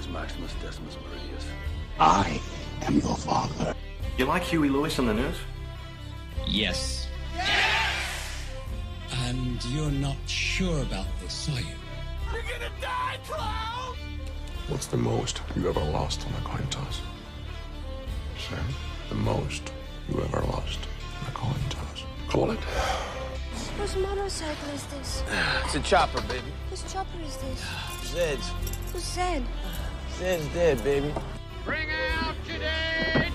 is Maximus Decimus Meridius. I am your father. You like Huey Lewis on the news? Yes. And you're not sure about this, are you? You're gonna die, clown! What's the most you ever lost on a coin toss? Sir? The most you ever lost on a coin toss. Call it. Whose motorcycle is this? It's a chopper, baby. Whose chopper is this? Zed's. Who's Zed? Zed's dead, baby. Bring out today!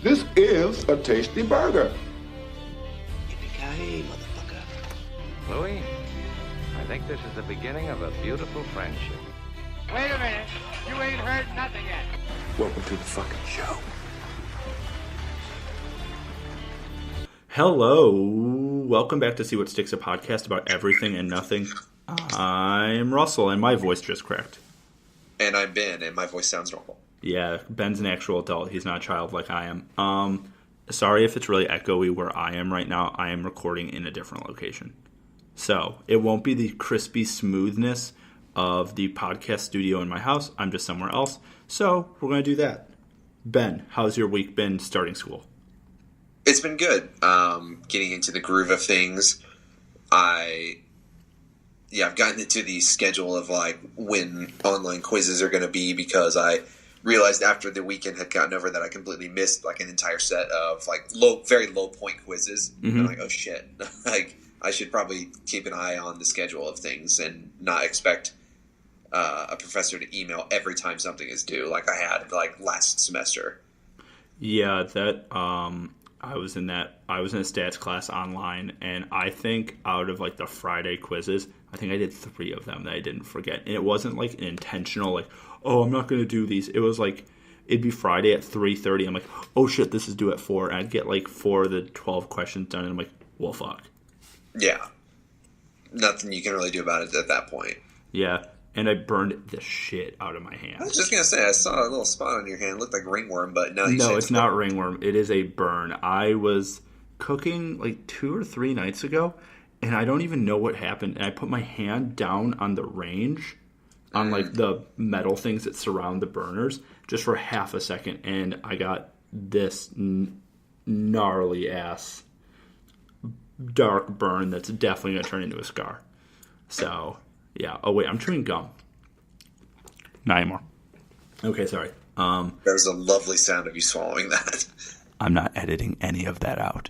This is a tasty burger. Yippee-ki-yay, motherfucker. Louis, I think this is the beginning of a beautiful friendship. Wait a minute. You ain't heard nothing yet. Welcome to the fucking show. Hello, welcome back to See What Sticks, a podcast about everything and nothing. I'm Russell, and my voice just cracked. And I'm Ben, and my voice sounds normal. Yeah, Ben's an actual adult. He's not a child like I am. Sorry if it's really echoey where I am right now. I am recording in a different location. So, it won't be the crispy smoothness of the podcast studio in my house. I'm just somewhere else. So, we're going to do that. Ben, how's your week been starting school? It's been good. Getting into the groove of things. I've gotten into the schedule of like when online quizzes are going to be, because I realized after the weekend had gotten over that I completely missed like an entire set of like very low point quizzes. Mm-hmm. I'm like, oh shit! Like I should probably keep an eye on the schedule of things and not expect a professor to email every time something is due, like I had like last semester. Yeah, that I was in a stats class online, and I think out of like the Friday quizzes, I think I did 3 of them that I didn't forget. And it wasn't like an intentional, like, oh, I'm not going to do these. It was like, it'd be Friday at 3:30. I'm like, oh shit, this is due at 4. And I'd get like 4 of the 12 questions done, and I'm like, well, fuck. Yeah. Nothing you can really do about it at that point. Yeah. And I burned the shit out of my hand. I was just going to say, I saw a little spot on your hand. It looked like ringworm, but no. No, it's not ringworm. It is a burn. I was cooking like 2 or 3 nights ago, and I don't even know what happened. And I put my hand down on the range, on like the metal things that surround the burners, just for half a second. And I got this gnarly ass dark burn that's definitely going to turn into a scar. So... yeah. Oh, wait. I'm chewing gum. Not anymore. Okay, sorry. There's a lovely sound of you swallowing that. I'm not editing any of that out.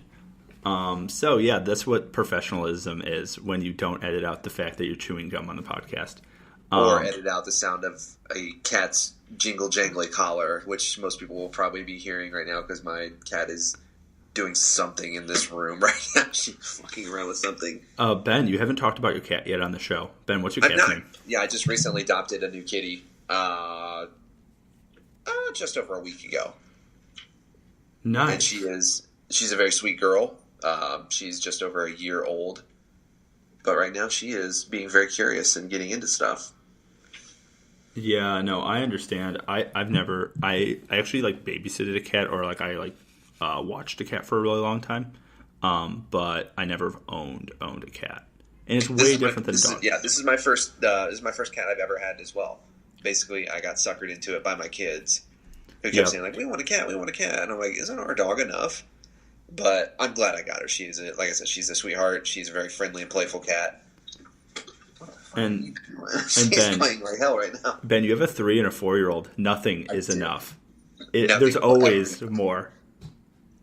So, yeah, that's what professionalism is, when you don't edit out the fact that you're chewing gum on the podcast. Or edit out the sound of a cat's jingle-jangly collar, which most people will probably be hearing right now because my cat is doing something in this room right now. She's fucking around with something. Ben, you haven't talked about your cat yet on the show. Ben, what's your cat's name? Yeah, I just recently adopted a new kitty. Just over a week ago. Nice. And she's a very sweet girl. She's just over a year old. But right now she is being very curious and getting into stuff. Yeah, no, I understand. I actually like babysitted a cat, or like I watched a cat for a really long time, but I never owned a cat, and it's way different than a dog. This is my first cat I've ever had as well. Basically, I got suckered into it by my kids, who kept saying like, "We want a cat, and I'm like, "Isn't our dog enough?" But I'm glad I got her. Like I said, she's a sweetheart. She's a very friendly and playful cat. And she's Ben, playing like hell right now. Ben, you have a 3 and a 4-year-old. Nothing is enough. There's always more.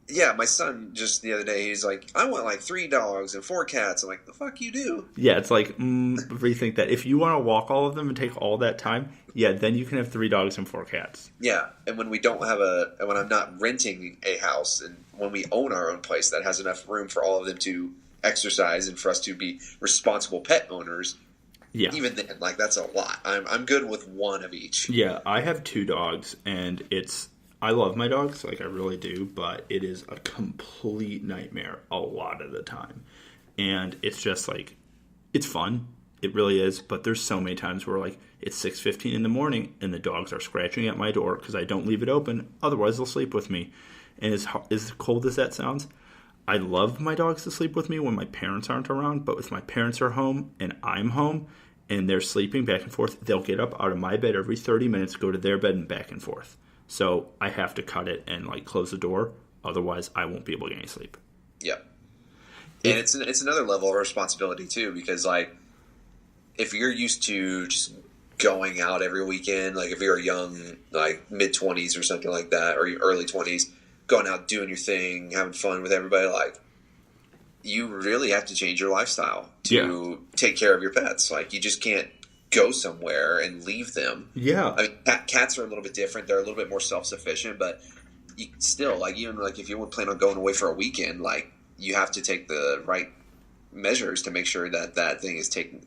Yeah, my son just the other day, he's like, I want like 3 dogs and 4 cats. I'm like, the fuck you do? Yeah, it's like, rethink that. If you want to walk all of them and take all that time, yeah, then you can have 3 dogs and 4 cats. Yeah, and when we don't have when I'm not renting a house, and when we own our own place that has enough room for all of them to exercise and for us to be responsible pet owners, yeah, even then, like, that's a lot. I'm good with 1 of each. Yeah, I have 2 dogs, and I love my dogs, like I really do, but it is a complete nightmare a lot of the time. And it's just like, it's fun. It really is. But there's so many times where like it's 6:15 in the morning and the dogs are scratching at my door because I don't leave it open. Otherwise, they'll sleep with me. And as cold as that sounds, I love my dogs to sleep with me when my parents aren't around. But if my parents are home and I'm home, and they're sleeping back and forth, they'll get up out of my bed every 30 minutes, go to their bed, and back and forth. So I have to cut it and like close the door. Otherwise, I won't be able to get any sleep. Yep. And it's another level of responsibility too, because like if you're used to just going out every weekend, like if you're young, like mid-20s or something like that, or early 20s, going out doing your thing, having fun with everybody, like you really have to change your lifestyle to take care of your pets. Like you just can't go somewhere and leave them. Yeah. I mean, cats are a little bit different. They're a little bit more self-sufficient, but you still, like, even like if you would plan on going away for a weekend, like you have to take the right measures to make sure that that thing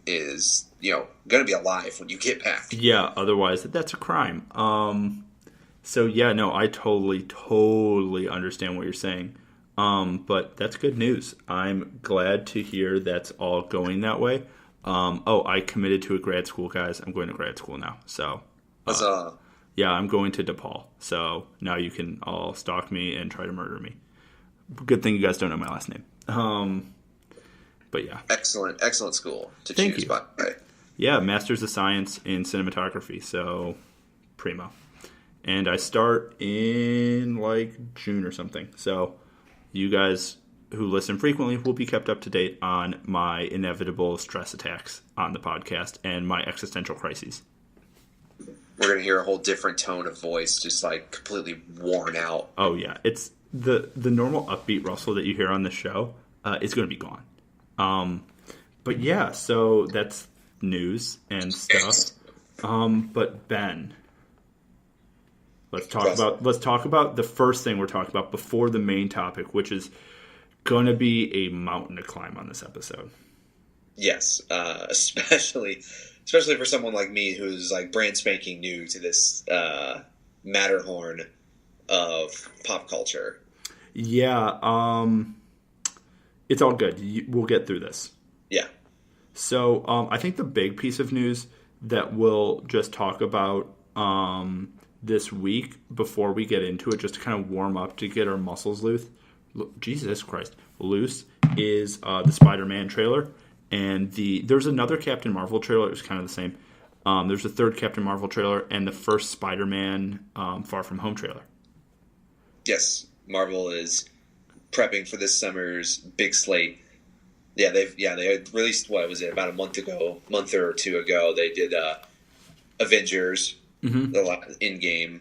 is going to be alive when you get back. Yeah. Otherwise, that's a crime. So yeah, no, I totally understand what you're saying. But that's good news. I'm glad to hear that's all going that way. I committed to a grad school, guys. I'm going to grad school now. So, yeah, I'm going to DePaul. So now you can all stalk me and try to murder me. Good thing you guys don't know my last name. But yeah. Excellent school to Thank choose you. by. Right? Yeah, Masters of Science in Cinematography. So, primo. And I start in like June or something. So, you guys who listen frequently will be kept up to date on my inevitable stress attacks on the podcast and my existential crises. We're going to hear a whole different tone of voice, just like completely worn out. Oh, yeah. It's the normal upbeat Russell that you hear on the show is going to be gone. But yeah, so that's news and stuff. But Ben, let's talk about the first thing we're talking about before the main topic, which is going to be a mountain to climb on this episode. Yes, especially for someone like me who's like brand spanking new to this Matterhorn of pop culture. Yeah, it's all good. We'll get through this. Yeah. So I think the big piece of news that we'll just talk about this week before we get into it, just to kind of warm up, to get our muscles loose, is the Spider-Man trailer. And there's another Captain Marvel trailer. It was kind of the same. There's a third Captain Marvel trailer and the first Spider-Man Far From Home trailer. Yes, Marvel is prepping for this summer's big slate. Yeah, they had released, what was it, about a month or two ago. They did Avengers, the Endgame,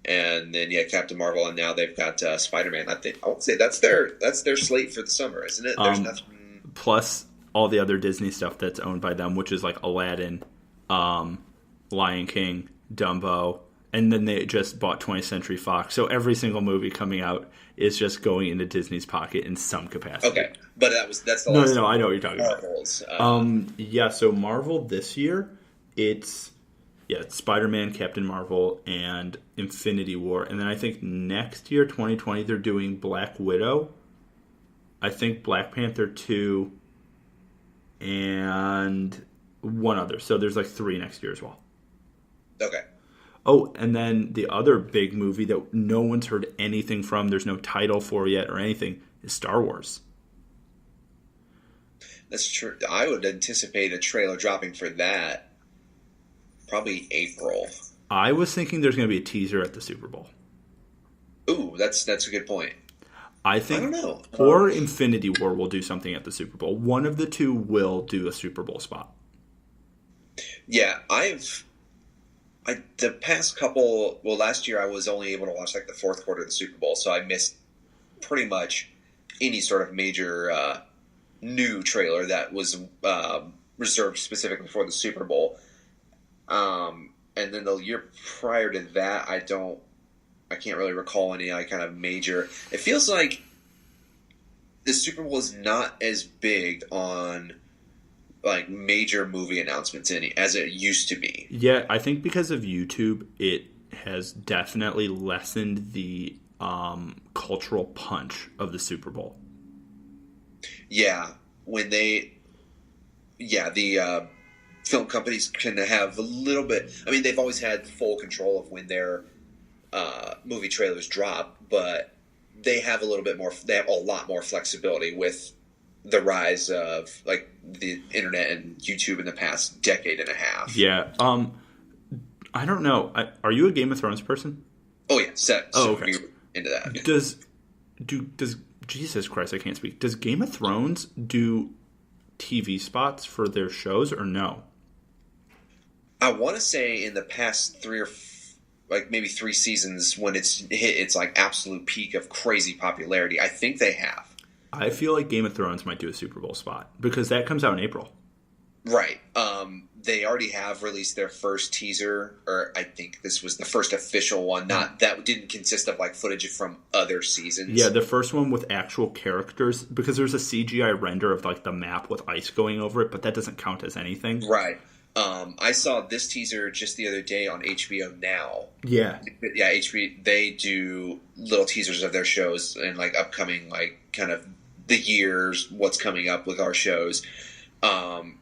and then Captain Marvel, and now they've got Spider-Man. I would say that's their slate for the summer, isn't it? There's nothing plus all the other Disney stuff that's owned by them, which is like Aladdin, Lion King, Dumbo, and then they just bought 20th Century Fox. So every single movie coming out is just going into Disney's pocket in some capacity. Okay, but that's the no. I know what you're talking Marvel's, about. So Marvel this year, it's Spider-Man, Captain Marvel, and Infinity War, and then I think next year, 2020, they're doing Black Widow. I think Black Panther 2, and one other. So there's like 3 next year as well. Okay. Oh, and then the other big movie that no one's heard anything from, there's no title for yet or anything, is Star Wars. That's true. I would anticipate a trailer dropping for that probably April. I was thinking there's going to be a teaser at the Super Bowl. Ooh, that's a good point. I don't know. Or Infinity War will do something at the Super Bowl. One of the two will do a Super Bowl spot. Yeah, the past couple, last year I was only able to watch like the fourth quarter of the Super Bowl, so I missed pretty much any sort of major new trailer that was reserved specifically for the Super Bowl. And then the year prior to that, I can't really recall any kind of major. It feels like the Super Bowl is not as big on like major movie announcements as it used to be. Yeah, I think because of YouTube, it has definitely lessened the cultural punch of the Super Bowl. Yeah, the film companies can have a little bit. I mean, they've always had full control of when their movie trailers drop, but they have a little bit more. They have a lot more flexibility with the rise of like the internet and YouTube in the past decade and a half. Yeah. I don't know. Are you a Game of Thrones person? Oh yeah, okay. Into that. Does Jesus Christ? I can't speak. Does Game of Thrones do TV spots for their shows or no? I want to say in the past maybe 3 seasons, when it's hit its like absolute peak of crazy popularity, I think they have. I feel like Game of Thrones might do a Super Bowl spot because that comes out in April. Right. They already have released their first teaser, or I think this was the first official one. Not that didn't consist of like footage from other seasons. Yeah, the first one with actual characters, because there's a CGI render of like the map with ice going over it, but that doesn't count as anything. Right. I saw this teaser just the other day on HBO Now. Yeah. Yeah, HBO, they do little teasers of their shows and like upcoming, like kind of the years, what's coming up with our shows.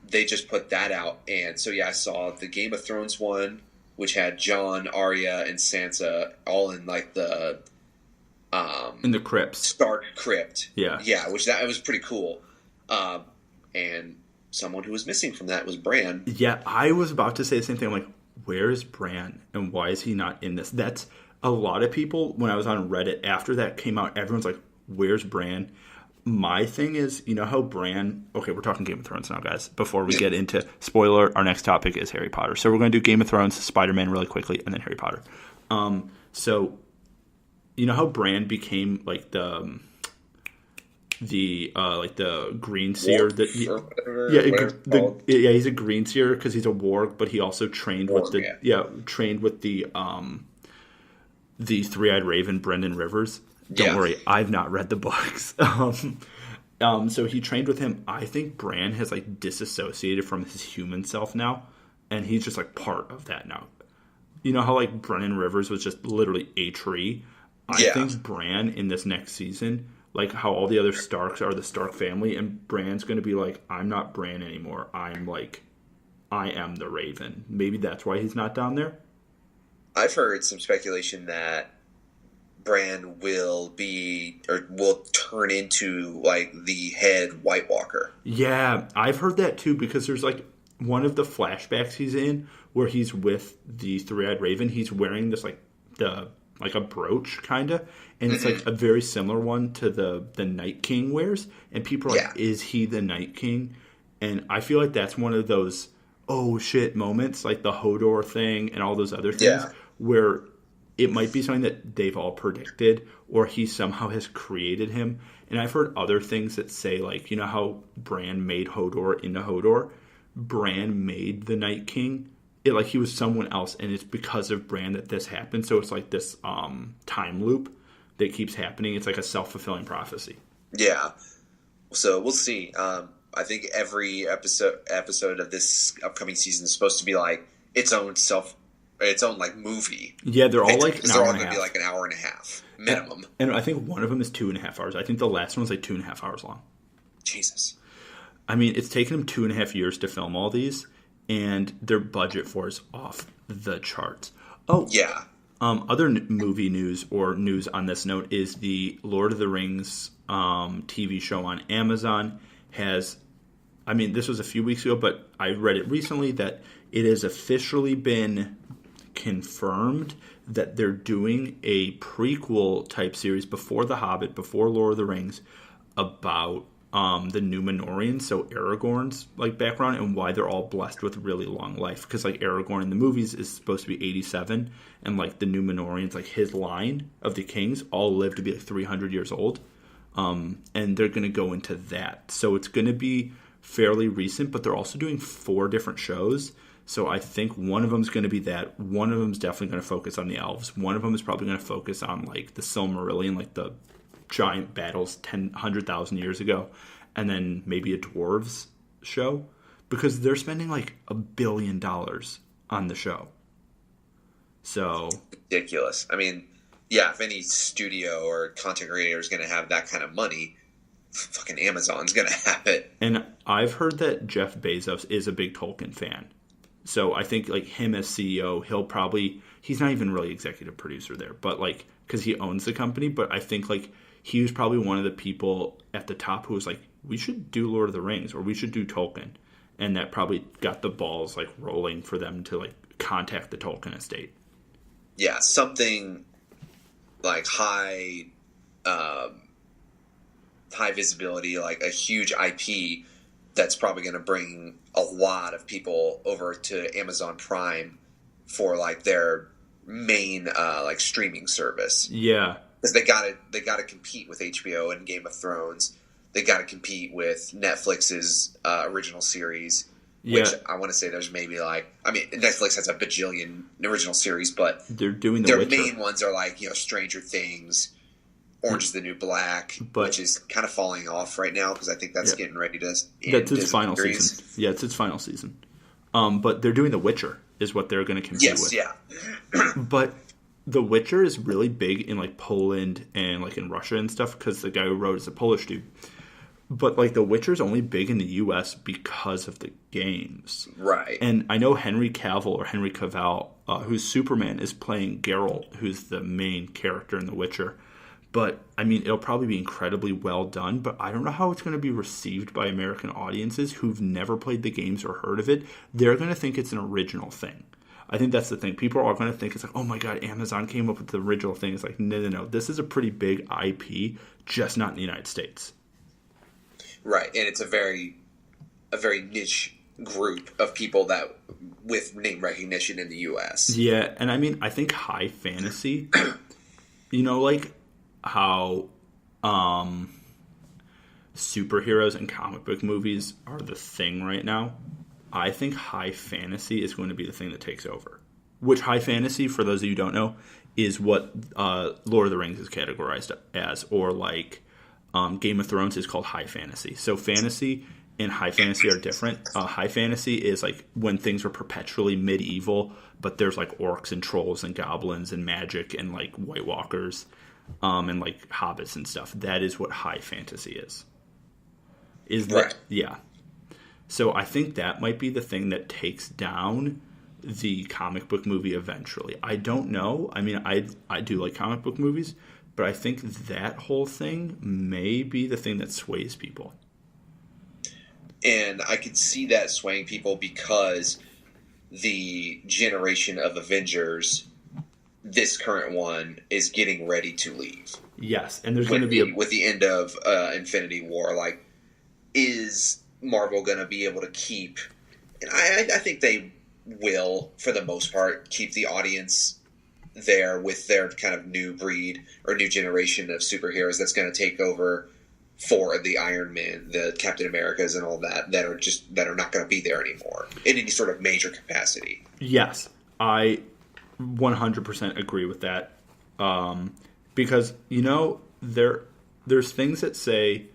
They just put that out, and so yeah, I saw the Game of Thrones one, which had Jon, Arya, and Sansa all in like the in the crypts, Stark crypt. Yeah, which that was pretty cool. And someone who was missing from that was Bran. Yeah, I was about to say the same thing. I'm like, where is Bran, and why is he not in this? That's a lot of people. When I was on Reddit after that came out, everyone's like, where's Bran? My thing is, you know how Bran... Okay, we're talking Game of Thrones now, guys. Before we get into... Spoiler, our next topic is Harry Potter. So we're going to do Game of Thrones, Spider-Man really quickly, and then Harry Potter. So, you know how Bran became, like, the green seer? He's a green seer because he's a warg, but he also trained with the... trained with the Three-Eyed Raven, Brendan Rivers. Don't worry, I've not read the books. So he trained with him. I think Bran has like disassociated from his human self now, and he's just like part of that now. You know how like Brendan Rivers was just literally a tree? I think Bran in this next season, like how all the other Starks are the Stark family, and Bran's going to be like, I'm not Bran anymore. I am the Raven. Maybe that's why he's not down there. I've heard some speculation that Bran will turn into like the head White Walker. Yeah, I've heard that too, because there's like one of the flashbacks he's in where he's with the Three-Eyed Raven. He's wearing this like a brooch kind of, and it's like a very similar one to the Night King wears, and people are like, is he the Night King? And I feel like that's one of those oh shit moments, like the Hodor thing and all those other things where it might be something that they've all predicted, or he somehow has created him. And I've heard other things that say, like, you know how Bran made Hodor into Hodor? Bran made the Night King. Like, he was someone else, and it's because of Bran that this happened. So it's like this time loop that keeps happening. It's like a self-fulfilling prophecy. Yeah. So we'll see. I think every episode of this upcoming season is supposed to be like its own like movie. Yeah, they're all like an hour and a half. They're all going to be like an hour and a half minimum. And I think one of them is 2.5 hours. I think the last one was like 2.5 hours long. Jesus. I mean, it's taken them 2.5 years to film all these, and their budget for is off the charts. Oh yeah. Other movie news or news on this note is the Lord of the Rings TV show on Amazon has. I mean, this was a few weeks ago, but I read it recently that it has officially been confirmed that they're doing a prequel type series before The Hobbit, before Lord of the Rings, about the Númenóreans, so Aragorn's like background and why they're all blessed with really long life. Because like Aragorn in the movies is supposed to be 87, and like the Númenóreans, like his line of the kings, all live to be like 300 years old. And they're going to go into that. So it's going to be fairly recent, but they're also doing 4 different shows. So I think one of them is going to be that. One of them is definitely going to focus on the elves. One of them is probably going to focus on like the Silmarillion, like the giant battles 100,000 years ago. And then maybe a dwarves show, because they're spending like $1 billion on the show. So ridiculous. I mean, yeah, if any studio or content creator is going to have that kind of money, fucking Amazon's going to have it. And I've heard that Jeff Bezos is a big Tolkien fan. So I think like him as CEO, he's not even really executive producer there, but like, because he owns the company. But I think like he was probably one of the people at the top who was like, we should do Lord of the Rings or we should do Tolkien. And that probably got the balls like rolling for them to like contact the Tolkien estate. Yeah, something like high visibility, like a huge IP that's probably going to bring a lot of people over to Amazon Prime for like their main like streaming service. Yeah, because they got to compete with HBO and Game of Thrones. They got to compete with Netflix's original series, which I want to say there's maybe like, I mean, Netflix has a bajillion original series, but they're doing their Witcher. main ones are like, Stranger Things, Orange is the New Black, which is kind of falling off right now because I think that's getting ready to end. That's its final season. Yeah, it's its final season. But they're doing The Witcher is what they're going to compete with. Yes, yeah. But The Witcher is really big in like Poland and like in Russia and stuff because the guy who wrote is a Polish dude. But like The Witcher is only big in the U.S. because of the games, right? And I know Henry Cavill, who's Superman, is playing Geralt, who's the main character in The Witcher. But I mean, it'll probably be incredibly well done. But I don't know how it's going to be received by American audiences who've never played the games or heard of it. They're going to think it's an original thing. I think that's the thing. People are going to think it's like, oh my god, Amazon came up with the original thing. It's like, no. This is a pretty big IP, just not in the United States. Right, and it's a very niche group of people that with name recognition in the U.S. Yeah, and I mean, I think high fantasy, like how superheroes and comic book movies are the thing right now. I think high fantasy is going to be the thing that takes over. Which high fantasy, for those of you who don't know, is what Lord of the Rings is categorized as, or like Game of Thrones is called high fantasy. So fantasy and high fantasy are different. High fantasy is like when things are perpetually medieval, but there's like orcs and trolls and goblins and magic and like White Walkers and like hobbits and stuff. That is what high fantasy is. Right. Yeah. So I think that might be the thing that takes down the comic book movie eventually. I don't know. I mean, I do like comic book movies, but I think that whole thing may be the thing that sways people. And I could see that swaying people because the generation of Avengers, this current one, is getting ready to leave. Yes, and there's going to be with the end of Infinity War. Like, is Marvel going to be able to keep? And I think they will, for the most part, keep the audience there with their kind of new breed or new generation of superheroes that's going to take over for the Iron Man, the Captain Americas, and all that that are not going to be there anymore in any sort of major capacity. Yes, I 100% agree with that. Because there's things that say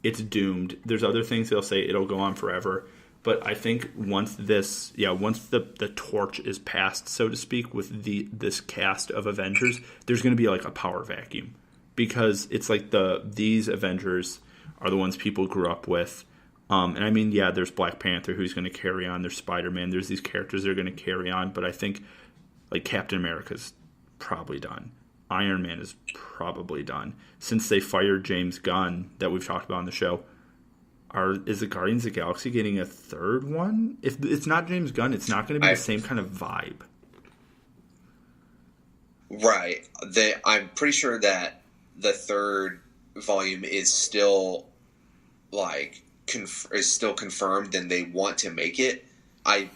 it's doomed. There's other things that'll say it'll go on forever. But I think once the torch is passed, so to speak, with this cast of Avengers, there's going to be like a power vacuum. Because it's like these Avengers are the ones people grew up with. And I mean, yeah, there's Black Panther who's going to carry on. There's Spider-Man. There's these characters that are going to carry on. But I think like Captain America's probably done. Iron Man is probably done. Since they fired James Gunn, that we've talked about on the show, is the Guardians of the Galaxy getting a third one? If it's not James Gunn, it's not going to be the same kind of vibe. Right. I'm pretty sure that the third volume is still confirmed, and they want to make it. I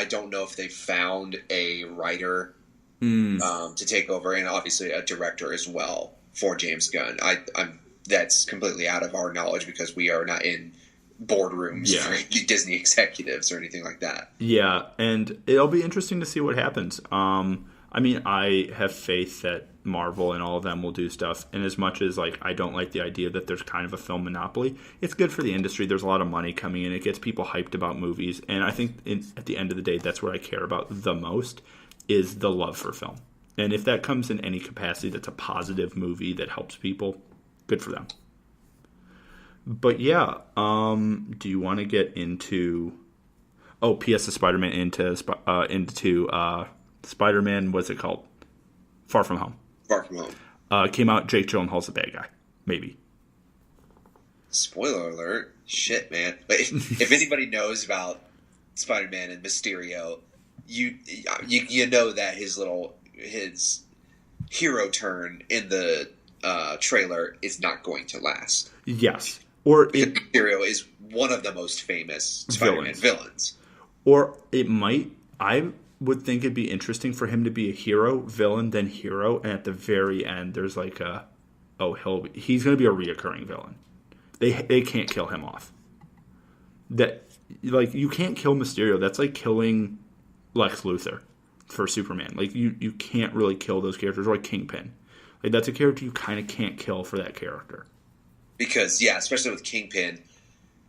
don't know if they found a writer to take over, and obviously a director as well for James Gunn. That's completely out of our knowledge because we are not in boardrooms for Disney executives or anything like that. Yeah, and it'll be interesting to see what happens. I mean, I have faith that Marvel and all of them will do stuff. And as much as like I don't like the idea that there's kind of a film monopoly, it's good for the industry. There's a lot of money coming in. It gets people hyped about movies. And I think at the end of the day, that's what I care about the most is the love for film. And if that comes in any capacity that's a positive movie that helps people, good for them. But yeah, do you want to get into... Oh, P.S. of Spider-Man into Spider-Man, what's it called? Far From Home. Far From Home. Came out, Jake Gyllenhaal's the bad guy. Maybe. spoiler alert, shit, man. But if anybody knows about Spider-Man and Mysterio, you know that his hero turn in the trailer is not going to last. Yes. Or Mysterio is one of the most famous Spider-Man villains. Or it might, I would think it'd be interesting for him to be a hero, villain, then hero, and at the very end there's like he's going to be a reoccurring villain. They can't kill him off. That, like, you can't kill Mysterio. That's like killing Lex Luthor for Superman. Like, you can't really kill those characters. Or like Kingpin. Like, that's a character you kind of can't kill for that character. Because, yeah, especially with Kingpin.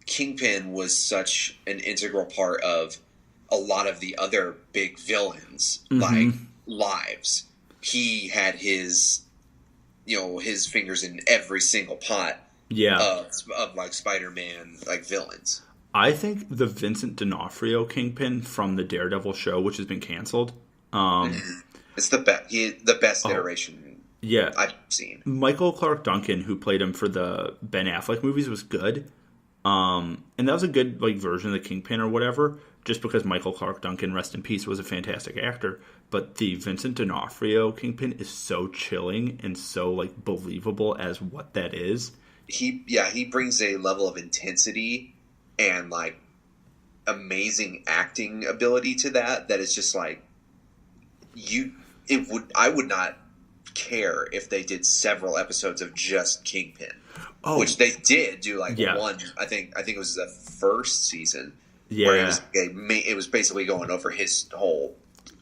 Kingpin was such an integral part of a lot of the other big villains, like, lives. He had his fingers in every single pot of like, Spider-Man, like, villains. I think the Vincent D'Onofrio Kingpin from the Daredevil show, which has been canceled, it's the best iteration I've seen. Michael Clark Duncan, who played him for the Ben Affleck movies, was good. And that was a good, like, version of the Kingpin or whatever, just because Michael Clark Duncan, rest in peace, was a fantastic actor. But the Vincent D'Onofrio Kingpin is so chilling and so, like, believable as what that is. He brings a level of intensity and, like, amazing acting ability to that is just like, I would not care if they did several episodes of just Kingpin, which they did do, like, one. I think it was the first season where it was basically going over his whole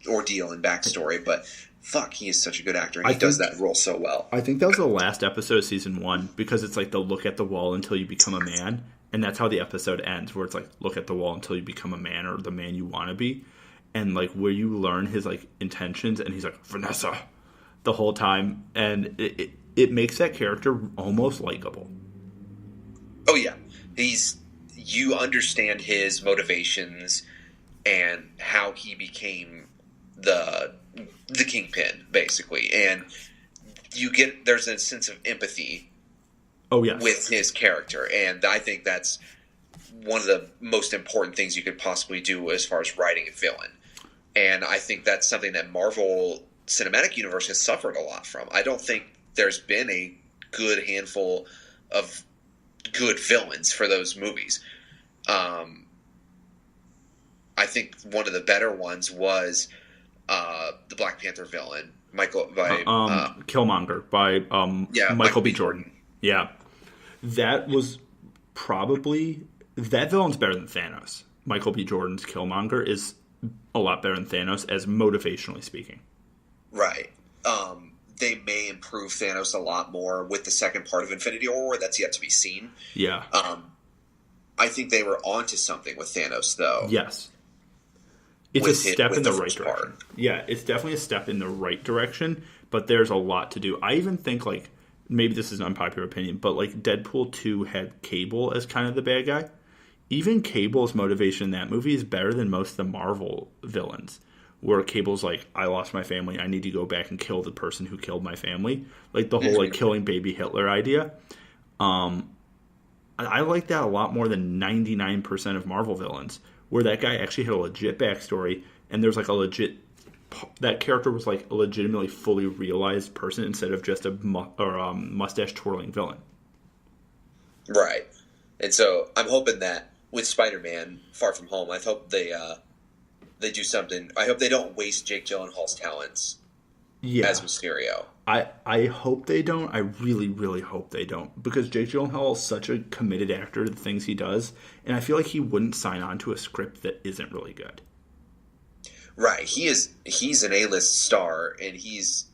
ordeal and backstory. But fuck, he is such a good actor, and he does that role so well. I think that was the last episode of season 1, because it's like the look at the wall until you become a man. And that's how the episode ends, where it's like, look at the wall until you become a man, or the man you want to be. And, like, where you learn his, like, intentions, and he's like, Vanessa, the whole time. And it makes that character almost likable. Oh, yeah. You understand his motivations and how he became the Kingpin, basically. And there's a sense of empathy with his character, and I think that's one of the most important things you could possibly do as far as writing a villain. And I think that's something that Marvel Cinematic Universe has suffered a lot from. I don't think there's been a good handful of good villains for those movies. I think one of the better ones was the Black Panther villain, Killmonger by Michael B. Jordan. Yeah. That was probably... That villain's better than Thanos. Michael B. Jordan's Killmonger is a lot better than Thanos, as motivationally speaking. Right. They may improve Thanos a lot more with the second part of Infinity War. That's yet to be seen. Yeah. I think they were onto something with Thanos, though. Yes. It's a step in the right direction. Yeah, it's definitely a step in the right direction, but there's a lot to do. I even think, like, maybe this is an unpopular opinion, but, like, Deadpool 2 had Cable as kind of the bad guy. Even Cable's motivation in that movie is better than most of the Marvel villains, where Cable's like, I lost my family, I need to go back and kill the person who killed my family. Like, the whole, like, killing baby Hitler idea. I like that a lot more than 99% of Marvel villains, where that guy actually had a legit backstory, and there's, like, a legit... That character was, like, a legitimately fully realized person instead of just a mustache-twirling villain. Right. And so I'm hoping that with Spider-Man Far From Home, I hope they do something. I hope they don't waste Jake Gyllenhaal's talents as Mysterio. I hope they don't. I really, really hope they don't. Because Jake Gyllenhaal is such a committed actor to the things he does, and I feel like he wouldn't sign on to a script that isn't really good. Right. He's an A-list star, and he's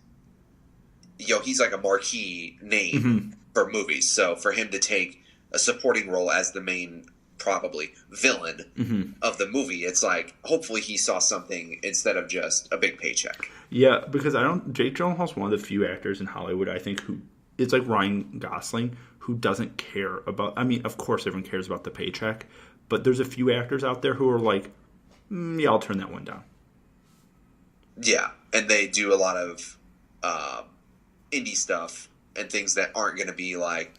like a marquee name for movies. So for him to take a supporting role as the main, probably, villain of the movie, it's like, hopefully he saw something instead of just a big paycheck. Yeah, because Jake Gyllenhaal's one of the few actors in Hollywood, I think, who, it's like Ryan Gosling, who doesn't care about, I mean, of course everyone cares about the paycheck, but there's a few actors out there who are like, yeah, I'll turn that one down. Yeah, and they do a lot of indie stuff and things that aren't going to be like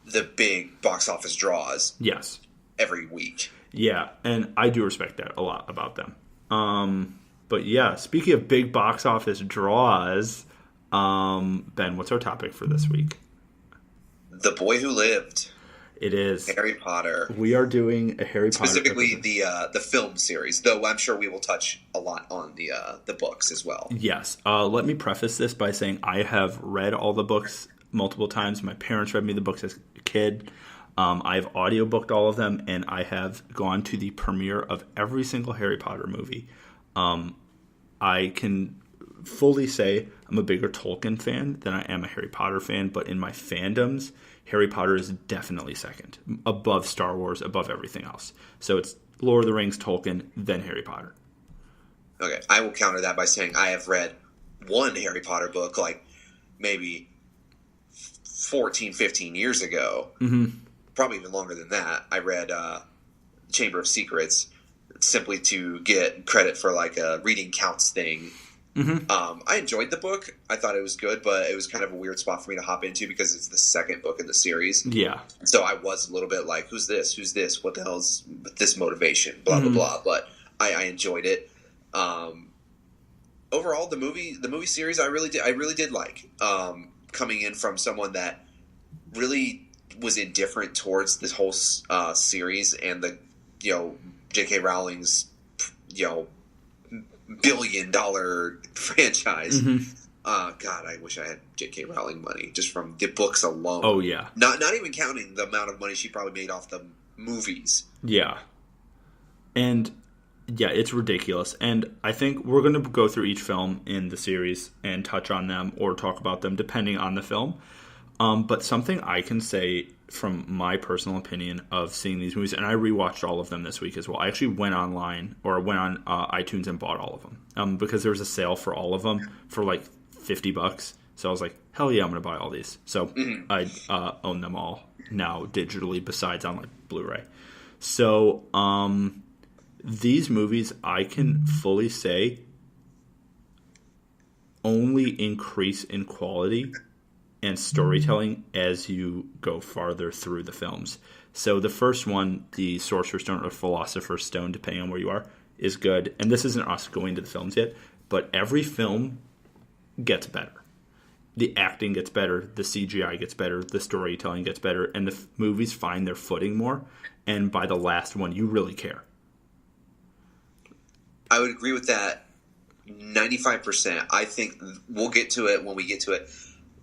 the big box office draws Yes. every week. Yeah, and I do respect that a lot about them. But yeah, speaking of big box office draws, Ben, what's our topic for this week? The Boy Who Lived. It is Harry Potter. We are doing a Harry Potter Specifically episode. the film series, though I'm sure we will touch a lot on the books as well. Yes. Let me preface this by saying I have read all the books multiple times. My parents read me the books as a kid. I've audiobooked all of them, and I have gone to the premiere of every single Harry Potter movie. I can fully say I'm a bigger Tolkien fan than I am a Harry Potter fan, but in my fandoms, Harry Potter is definitely second, above Star Wars, above everything else. So it's Lord of the Rings, Tolkien, then Harry Potter. Okay, I will counter that by saying I have read one Harry Potter book, like maybe 14, 15 years ago. Mm-hmm. Probably even longer than that. I read Chamber of Secrets simply to get credit for like a reading counts thing. Mm-hmm. I enjoyed the book. I thought it was good, but it was kind of a weird spot for me to hop into because it's the second book in the series. Yeah. So I was a little bit like, who's this? Who's this? What the hell's this motivation? Blah, blah, blah. But I enjoyed it. Overall, the movie series I really did like. Coming in from someone that really was indifferent towards this whole series and the, J.K. Rowling's, billion-dollar franchise. God, I wish I had J.K. Rowling money just from the books alone. Oh, yeah. Not even counting the amount of money she probably made off the movies. Yeah. And, yeah, it's ridiculous. And I think we're going to go through each film in the series and touch on them or talk about them depending on the film. But something I can say from my personal opinion of seeing these movies, and I rewatched all of them this week as well. I actually went online or went on iTunes and bought all of them because there was a sale for all of them for like $50. So I was like, hell yeah, I'm going to buy all these. So I own them all now digitally besides on like Blu-ray. So these movies, I can fully say, only increase in quality and storytelling as you go farther through the films. So the first one, the Sorcerer's Stone or Philosopher's Stone, depending on where you are, is good. And this isn't us going to the films yet, but every film gets better. The acting gets better, the CGI gets better, the storytelling gets better, and the movies find their footing more. And by the last one, you really care. I would agree with that 95%. I think we'll get to it when we get to it.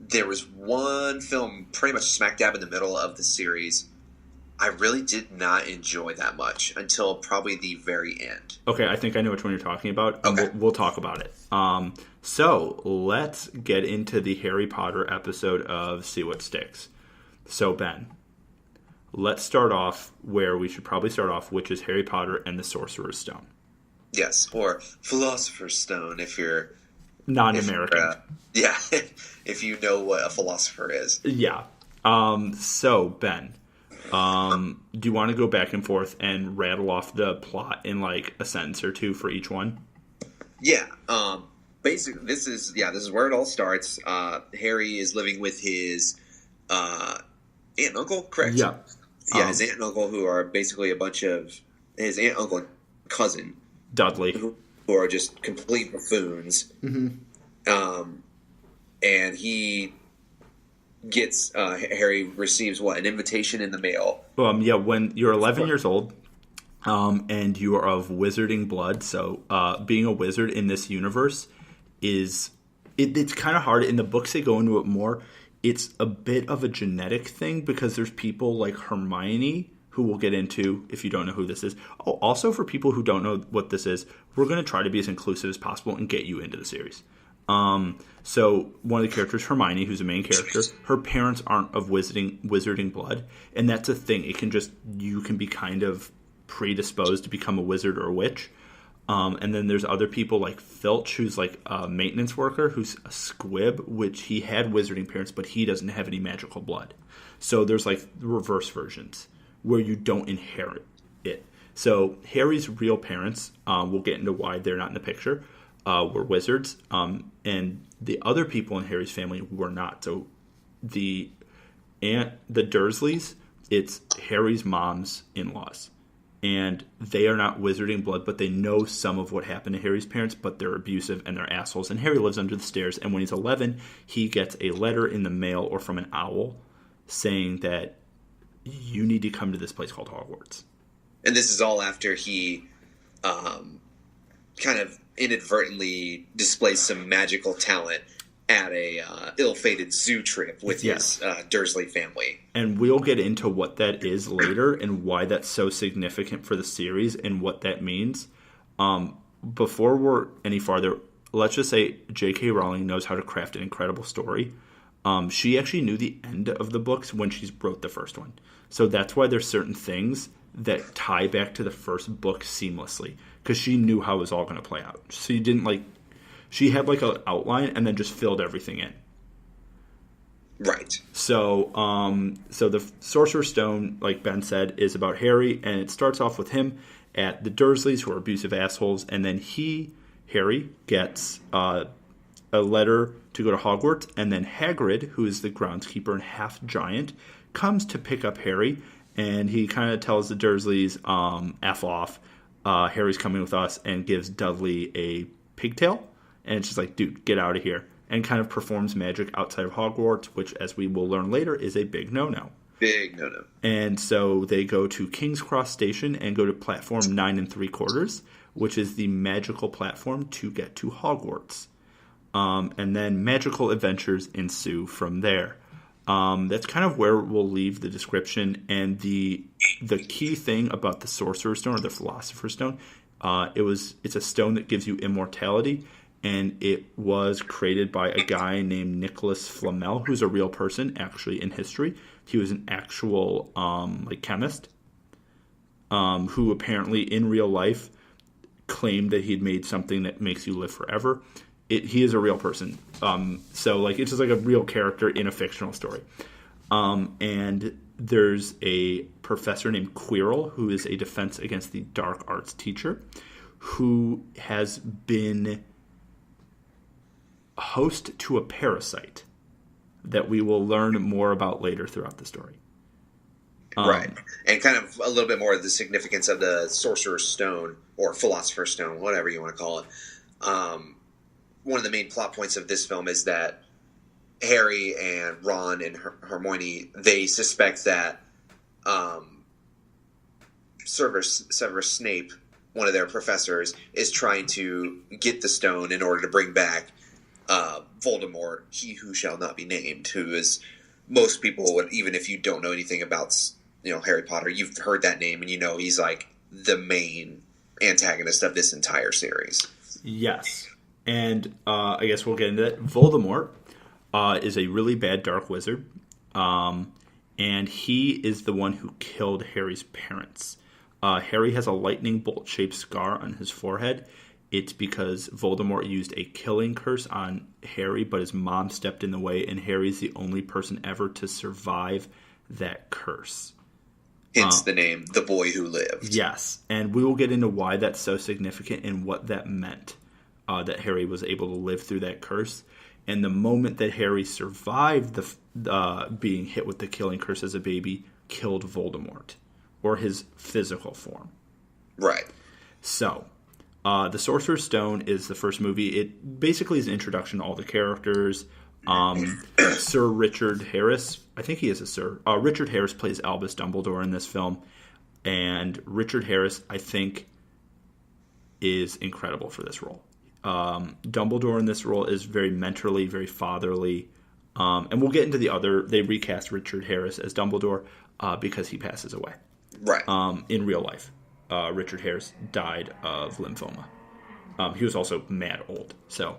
There was one film pretty much smack dab in the middle of the series I really did not enjoy that much until probably the very end. Okay, I think I know which one you're talking about. Okay. We'll talk about it. So let's get into the Harry Potter episode of See What Sticks. So, Ben, let's start off where we should probably start off, which is Harry Potter and the Sorcerer's Stone. Yes, or Philosopher's Stone if you're... Non-American. Yeah, if you know what a philosopher is. Yeah. So, Ben, do you want to go back and forth and rattle off the plot in like a sentence or two for each one? Yeah. Basically, this is where it all starts. Harry is living with his aunt and uncle, correct? Yeah. Yeah, his aunt and uncle, who are basically a bunch of his aunt, uncle, and cousin, Dudley, who are just complete buffoons. Mm-hmm. And he gets Harry receives an invitation in the mail. Yeah, when you're 11 years old, and you are of wizarding blood, so being a wizard in this universe is it's kind of hard. In the books, they go into it more. It's a bit of a genetic thing because there's people like Hermione, who we'll get into if you don't know who this is. Oh, also for people who don't know what this is, we're going to try to be as inclusive as possible and get you into the series. So one of the characters, Hermione, who's the main character, her parents aren't of wizarding blood, and that's a thing. You can be kind of predisposed to become a wizard or a witch. And then there's other people like Filch, who's like a maintenance worker, who's a squib, which he had wizarding parents, but he doesn't have any magical blood. So there's like reverse versions where you don't inherit it. So Harry's real parents, we'll get into why they're not in the picture, were wizards, and the other people in Harry's family were not. So the the Dursleys, it's Harry's mom's in-laws. And they are not wizarding blood, but they know some of what happened to Harry's parents, but they're abusive and they're assholes. And Harry lives under the stairs, and when he's 11, he gets a letter in the mail or from an owl saying that you need to come to this place called Hogwarts. And this is all after he kind of inadvertently displays some magical talent at a ill-fated zoo trip with his Dursley family. And we'll get into what that is later and why that's so significant for the series and what that means. Before we're any farther, let's just say J.K. Rowling knows how to craft an incredible story. She actually knew the end of the books when she wrote the first one. So that's why there's certain things that tie back to the first book seamlessly, because she knew how it was all going to play out. She didn't she had like an outline and then just filled everything in. Right. So the Sorcerer's Stone, like Ben said, is about Harry, and it starts off with him at the Dursleys, who are abusive assholes, and then Harry, gets a letter to go to Hogwarts, and then Hagrid, who is the groundskeeper and half giant, comes to pick up Harry, and he kind of tells the Dursleys, F off, Harry's coming with us, and gives Dudley a pigtail. And it's just like, dude, get out of here. And kind of performs magic outside of Hogwarts, which, as we will learn later, is a big no-no. Big no-no. And so they go to King's Cross Station and go to platform 9 3/4, which is the magical platform to get to Hogwarts. And then magical adventures ensue from there. That's kind of where we'll leave the description. And the key thing about the Sorcerer's Stone, or the Philosopher's Stone, it's a stone that gives you immortality. And it was created by a guy named Nicholas Flamel, who's a real person, actually, in history. He was an actual chemist who apparently, in real life, claimed that he'd made something that makes you live forever. He is a real person. So it's just like a real character in a fictional story. And there's a professor named Quirrell, who is a defense against the dark arts teacher, who has been host to a parasite that we will learn more about later throughout the story. Right. And kind of a little bit more of the significance of the Sorcerer's Stone, or Philosopher's Stone, whatever you want to call it. One of the main plot points of this film is that Harry and Ron and Hermione, they suspect that Severus Snape, one of their professors, is trying to get the stone in order to bring back Voldemort, he who shall not be named, who is, most people would, even if you don't know anything about Harry Potter, you've heard that name and he's like the main antagonist of this entire series. Yes. And I guess we'll get into that. Voldemort is a really bad dark wizard, and he is the one who killed Harry's parents. Harry has a lightning bolt-shaped scar on his forehead. It's because Voldemort used a killing curse on Harry, but his mom stepped in the way, and Harry's the only person ever to survive that curse. Hence the name, The Boy Who Lived. Yes, and we will get into why that's so significant and what that meant, that Harry was able to live through that curse. And the moment that Harry survived the being hit with the killing curse as a baby, killed Voldemort, or his physical form. Right. So, The Sorcerer's Stone is the first movie. It basically is an introduction to all the characters. Sir Richard Harris, I think he is a Sir. Richard Harris plays Albus Dumbledore in this film. And Richard Harris, I think, is incredible for this role. Dumbledore in this role is very mentorly, very fatherly. And we'll get into they recast Richard Harris as Dumbledore because he passes away. Right. In real life. Richard Harris died of lymphoma. He was also mad old. So,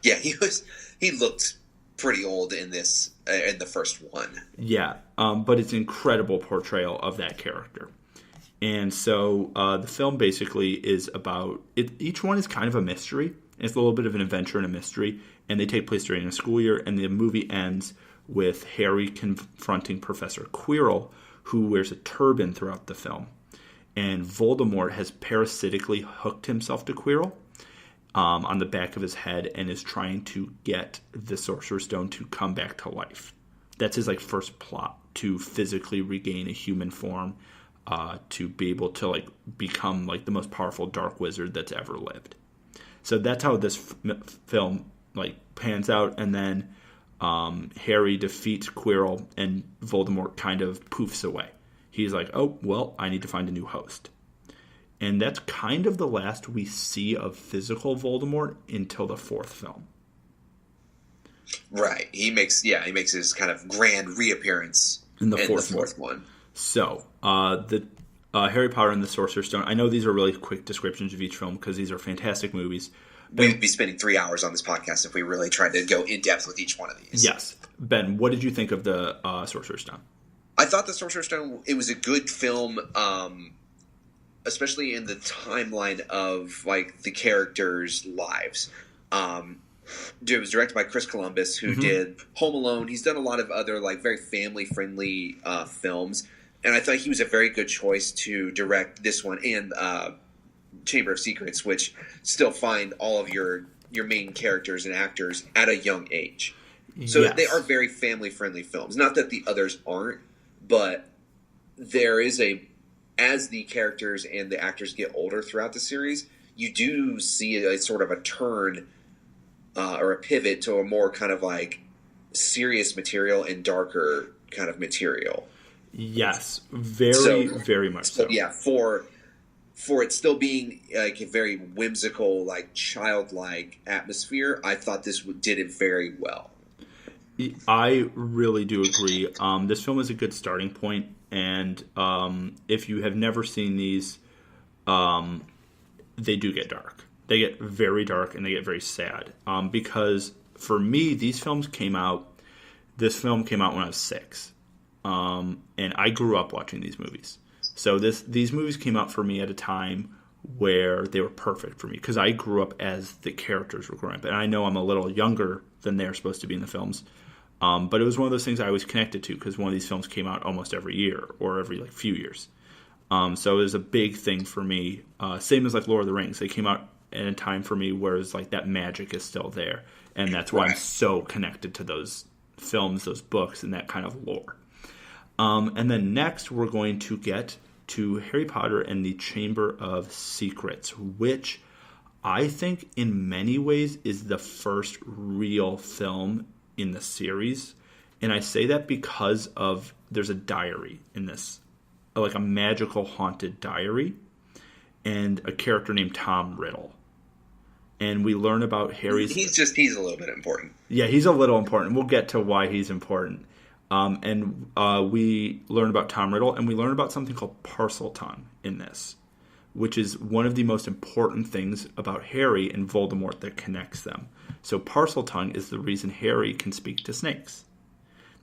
yeah, he looked pretty old in this in the first one. Yeah, but it's an incredible portrayal of that character. And so the film basically is about it. Each one is kind of a mystery. It's a little bit of an adventure and a mystery, and they take place during a school year. And the movie ends with Harry confronting Professor Quirrell, who wears a turban throughout the film. And Voldemort has parasitically hooked himself to Quirrell on the back of his head and is trying to get the Sorcerer's Stone to come back to life. that's his like first plot, to physically regain a human form, to be able to like become like the most powerful dark wizard that's ever lived. So that's how this film like pans out, and then Harry defeats Quirrell, and Voldemort kind of poofs away. He's like, oh, well, I need to find a new host. And that's kind of the last we see of physical Voldemort until the fourth film. Right. He makes his kind of grand reappearance in the fourth one. So, the Harry Potter and the Sorcerer's Stone. I know these are really quick descriptions of each film because these are fantastic movies. We'd be spending 3 hours on this podcast if we really tried to go in depth with each one of these. Yes. Ben, what did you think of the Sorcerer's Stone? I thought the Sorcerer's Stone, it was a good film, especially in the timeline of like the characters' lives. It was directed by Chris Columbus, who did Home Alone. He's done a lot of other like very family-friendly films, and I thought he was a very good choice to direct this one and Chamber of Secrets, which still find all of your main characters and actors at a young age. So yes. They are very family-friendly films. Not that the others aren't, but there is as the characters and the actors get older throughout the series, you do see a sort of a turn or a pivot to a more kind of like serious material and darker kind of material. Yes, very much so. Yeah, for it still being like a very whimsical, like childlike atmosphere, I thought this did it very well. I really do agree. This film is a good starting point, and if you have never seen these, they do get dark. They get very dark and they get very sad. Because for me, this film came out when I was 6. And I grew up watching these movies. So these movies came out for me at a time where they were perfect for me, because I grew up as the characters were growing up. And I know I'm a little younger than they're supposed to be in the films. But it was one of those things I was connected to, because one of these films came out almost every year or every like few years. So it was a big thing for me. Same as like Lord of the Rings. They came out in a time for me where it's like that magic is still there. And that's why I'm so connected to those films, those books, and that kind of lore. And then next we're going to get to Harry Potter and the Chamber of Secrets, which I think in many ways is the first real film in the series. And I say that because there's a diary in this, like a magical haunted diary, and a character named Tom Riddle. And we learn about Harry's... He's a little bit important. Yeah, he's a little important. We'll get to why he's important. And we learn about Tom Riddle, and we learn about something called Parseltongue in this, which is one of the most important things about Harry and Voldemort that connects them. So Parseltongue is the reason Harry can speak to snakes.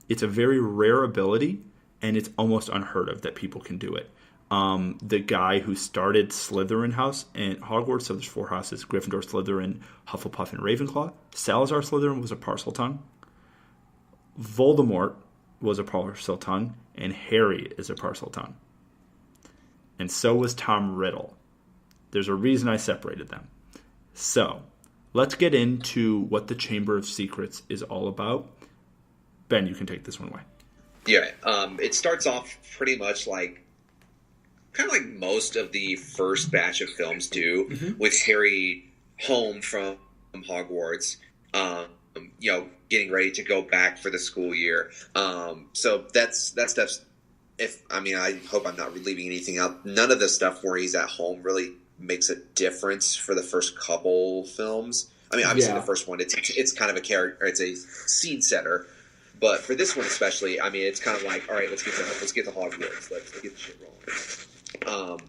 It's a very rare ability, and it's almost unheard of that people can do it. The guy who started Slytherin House and Hogwarts, so there's 4 houses, Gryffindor, Slytherin, Hufflepuff, and Ravenclaw. Salazar Slytherin was a Parseltongue. Voldemort was a Parseltongue, and Harry is a Parseltongue. And so was Tom Riddle. There's a reason I separated them. So, let's get into what the Chamber of Secrets is all about. Ben, you can take this one away. Yeah, it starts off pretty much like kind of like most of the first batch of films do, with Harry home from Hogwarts, getting ready to go back for the school year. So that stuff's, I hope I'm not leaving anything out. None of the stuff where he's at home really makes a difference for the first couple films. I mean, obviously the first one, it's kind of a character, it's a scene setter. But for this one especially, I mean, it's kind of like, all right, let's get to Hogwarts. Let's get the shit rolling.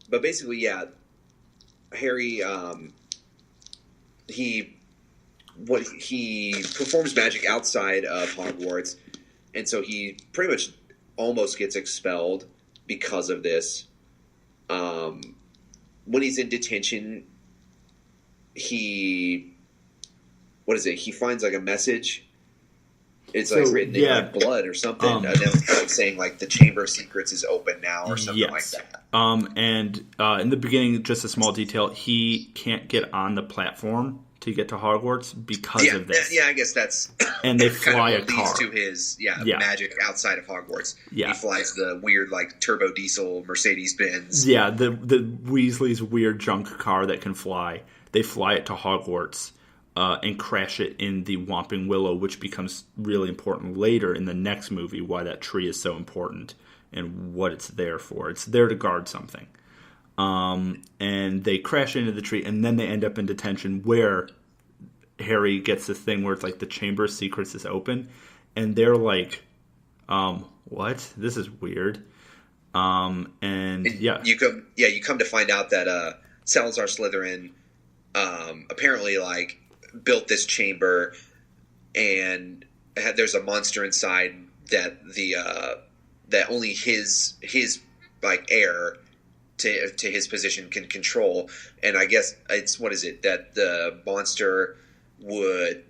But basically, yeah, Harry, he performs magic outside of Hogwarts, and so he pretty much almost gets expelled because of this. When he's in detention, he finds like a message. It's like written in like blood or something, saying like the Chamber of Secrets is open now or something like that. And in the beginning, just a small detail, he can't get on the platform to get to Hogwarts because of this. Yeah, I guess that's and they kind fly of a what car. leads to his magic outside of Hogwarts. Yeah. He flies the weird like turbo diesel Mercedes Benz. Yeah, the Weasley's weird junk car that can fly. They fly it to Hogwarts and crash it in the Whomping Willow, which becomes really important later in the next movie. Why that tree is so important and what it's there for. It's there to guard something. And they crash into the tree, and then they end up in detention where Harry gets this thing where it's like the Chamber of Secrets is open, and they're like, what? This is weird. You come to find out that Salazar Slytherin apparently like built this chamber, and there's a monster inside that that only his like heir to his position can control. And I guess it's, what is it, that the monster would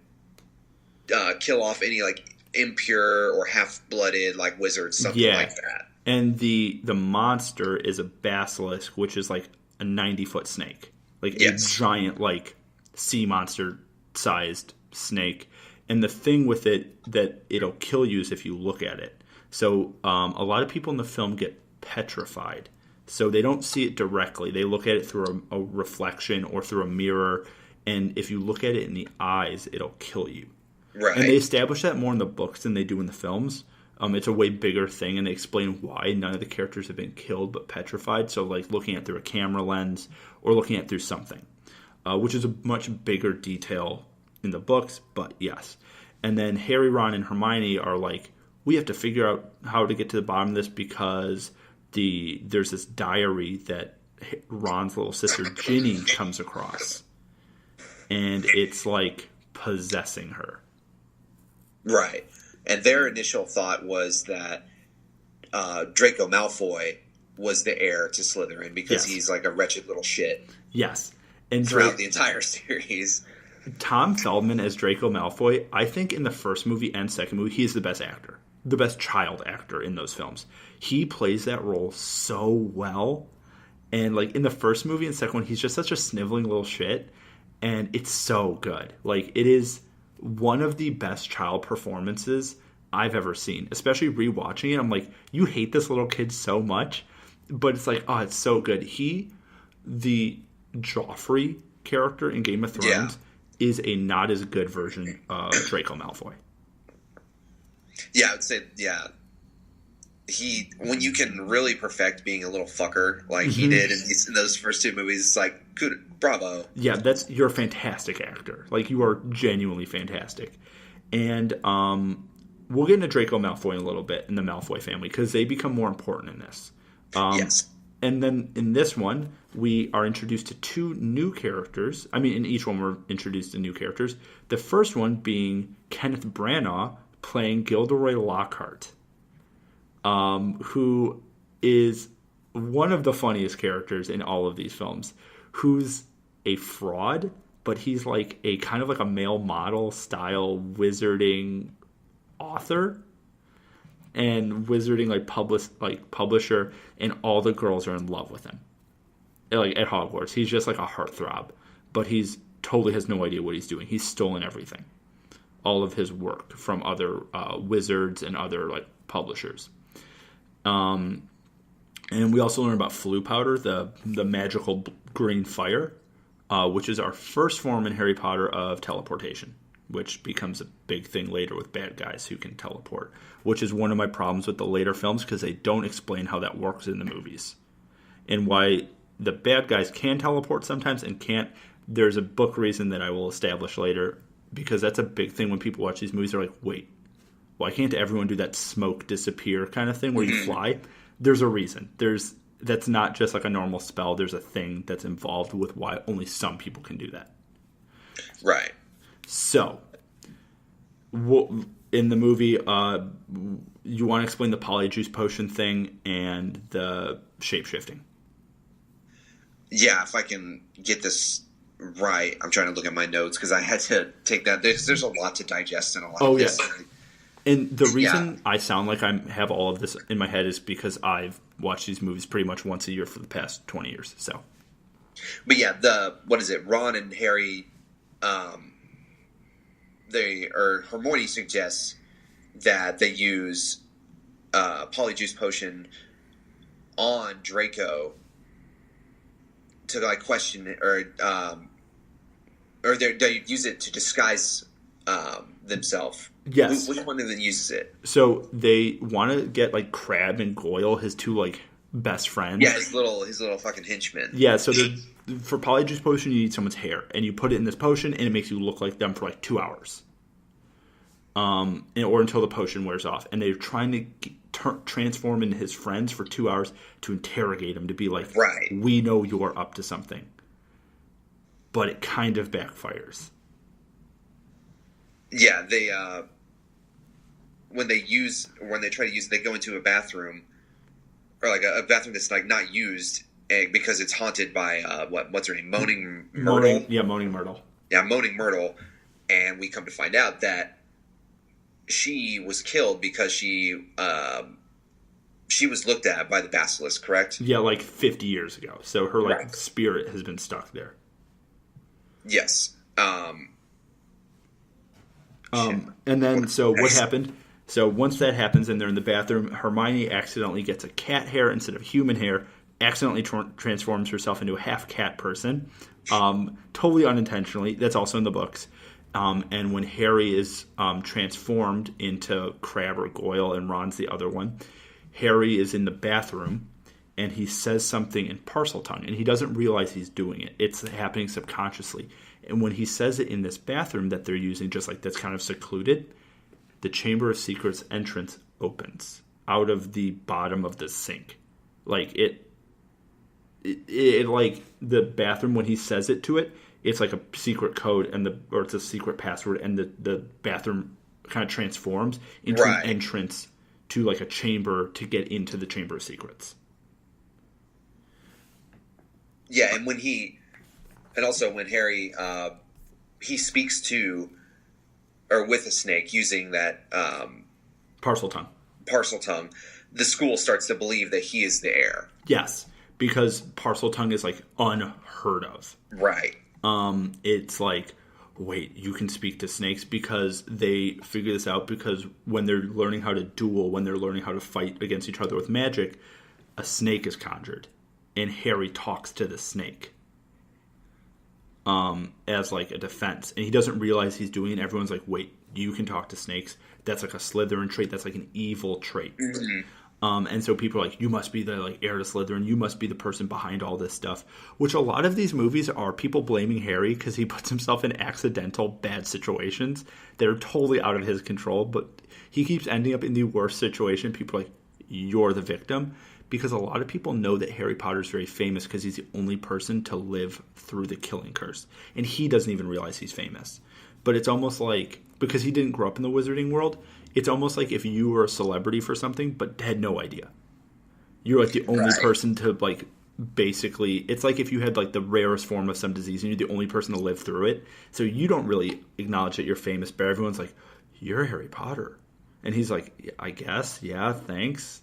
kill off any like impure or half-blooded like wizards, something like that. And the monster is a basilisk, which is like a 90-foot snake, like a giant like sea monster sized snake. And the thing with it that it'll kill you is if you look at it. So a lot of people in the film get petrified. So they don't see it directly. They look at it through a reflection or through a mirror. And if you look at it in the eyes, it'll kill you. Right. And they establish that more in the books than they do in the films. It's a way bigger thing, and they explain why none of the characters have been killed but petrified. So like looking at through a camera lens or looking at through something, which is a much bigger detail in the books, but yes. And then Harry, Ron, and Hermione are like, we have to figure out how to get to the bottom of this because there's this diary that Ron's little sister Ginny comes across, and it's like possessing her. Right. And their initial thought was that Draco Malfoy was the heir to Slytherin because he's like a wretched little shit. Yes. And throughout the entire series. Tom Feldman as Draco Malfoy, I think in the first movie and second movie, he's the best actor. The best child actor in those films. He plays that role so well. And like in the first movie and second one, he's just such a sniveling little shit. And it's so good. Like it is one of the best child performances I've ever seen. Especially rewatching it, I'm like, you hate this little kid so much. But it's like, oh, it's so good. The Joffrey character in Game of Thrones is a not as good version of Draco Malfoy. Yeah, I would say, when you can really perfect being a little fucker like he did in those first two movies, it's like, good, bravo. Yeah, you're a fantastic actor. Like, you are genuinely fantastic. And we'll get into Draco Malfoy in a little bit in the Malfoy family because they become more important in this. Yes. And then in this one, we are introduced to two new characters. I mean, in each one we're introduced to new characters. The first one being Kenneth Branagh playing Gilderoy Lockhart, who is one of the funniest characters in all of these films, who's a fraud, but he's like a kind of like a male model style wizarding author and wizarding publisher, and all the girls are in love with him. Like at Hogwarts, he's just like a heartthrob, but he's totally has no idea what he's doing. He's stolen everything, all of his work from other wizards and other like publishers. And we also learn about Floo powder, the magical green fire, which is our first form in Harry Potter of teleportation, which becomes a big thing later with bad guys who can teleport, which is one of my problems with the later films because they don't explain how that works in the movies and why the bad guys can teleport sometimes and can't. There's a book reason that I will establish later because that's a big thing when people watch these movies. They're like, wait, why can't everyone do that smoke disappear kind of thing where you fly? There's a reason. That's not just like a normal spell. There's a thing that's involved with why only some people can do that. Right. So, in the movie, you want to explain the polyjuice potion thing and the shape-shifting. Yeah, if I can get this right. I'm trying to look at my notes because I had to take that. There's a lot to digest in a lot of this. And the reason I sound like I have all of this in my head is because I've watched these movies pretty much once a year for the past 20 years. So, but yeah, what is it? Ron and Harry Hermione suggests that they use Polyjuice Potion on Draco to like question it, or they use it to disguise themselves. Yes. Which one of them uses it? So they want to get like Crabbe and Goyle, his two like best friends. Yeah, his little fucking henchmen. Yeah, so for Polyjuice Potion, you need someone's hair, and you put it in this potion, and it makes you look like them for like 2 hours, or until the potion wears off. And they're trying to transform into his friends for 2 hours to interrogate him, to be like, right, we know you're up to something. But it kind of backfires. Yeah, they when they try to use it, they go into a bathroom, or like a bathroom that's like not used because it's haunted by what's her name, Moaning Myrtle. Moaning Myrtle. Yeah, Moaning Myrtle, and we come to find out that she was killed because she was looked at by the basilisk, correct? Yeah, like 50 years ago. So her like spirit has been stuck there. Yes. And then, so what happened? So once that happens and they're in the bathroom, Hermione accidentally gets a cat hair instead of human hair, accidentally transforms herself into a half-cat person, totally unintentionally. That's also in the books. And when Harry is transformed into Crabbe or Goyle, and Ron's the other one, Harry is in the bathroom, and he says something in Parseltongue, and he doesn't realize he's doing it. It's happening subconsciously. And when he says it in this bathroom that they're using, just like that's kind of secluded, the Chamber of Secrets entrance opens out of the bottom of the sink. Like it like the bathroom, when he says it to it, it's like a secret code or it's a secret password, and the bathroom kind of transforms into an entrance to like a chamber to get into the Chamber of Secrets. Yeah, and when Harry he speaks to or with a snake using that Parseltongue, the school starts to believe that he is the heir. Yes, because Parseltongue is like unheard of. Right. It's like, wait, you can speak to snakes, because they figure this out because when they're learning how to duel, when they're learning how to fight against each other with magic, a snake is conjured, and Harry talks to the snake as like a defense, and he doesn't realize he's doing it. Everyone's like, wait, you can talk to snakes? That's like a Slytherin trait. That's like an evil trait. Mm-hmm. And so people are like, you must be the like heir to Slytherin. You must be the person behind all this stuff. Which a lot of these movies are people blaming Harry because he puts himself in accidental bad situations that are totally out of his control. But he keeps ending up in the worst situation. People are like, you're the victim. Because a lot of people know that Harry Potter is very famous because he's the only person to live through the Killing Curse. And he doesn't even realize he's famous. But it's almost like, because he didn't grow up in the wizarding world, it's almost like if you were a celebrity for something but had no idea. You're like the only person to like basically, it's like if you had like the rarest form of some disease and you're the only person to live through it. So you don't really acknowledge that you're famous, but everyone's like, you're Harry Potter. And he's like, I guess, yeah, thanks.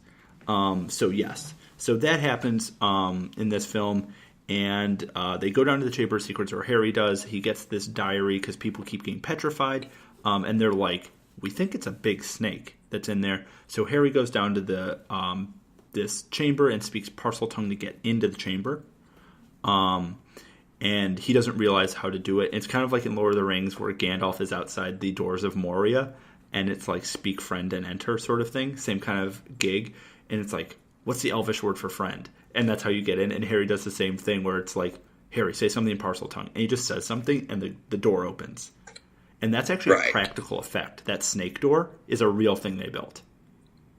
So yes. So that happens in this film. And they go down to the Chamber of Secrets, or Harry does. He gets this diary because people keep getting petrified. And they're like, we think it's a big snake that's in there. So Harry goes down to the this chamber and speaks Parseltongue to get into the chamber. And he doesn't realize how to do it. It's kind of like in Lord of the Rings where Gandalf is outside the doors of Moria. And it's like speak friend and enter sort of thing. Same kind of gig. And it's like, what's the Elvish word for friend? And that's how you get in. And Harry does the same thing where it's like, Harry, say something in Parseltongue. And he just says something and the door opens. And that's actually a practical effect. That snake door is a real thing they built.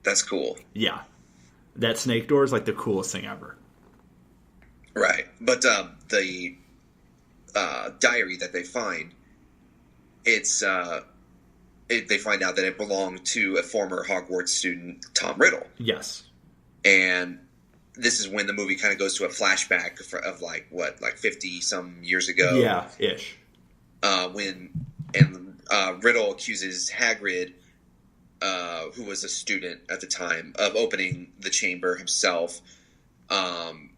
That's cool. Yeah. That snake door is like the coolest thing ever. Right. But the diary that they find, they find out that it belonged to a former Hogwarts student, Tom Riddle. Yes. And this is when the movie kind of goes to a flashback of like 50 some years ago. Yeah, ish. When Riddle accuses Hagrid, who was a student at the time, of opening the chamber himself. And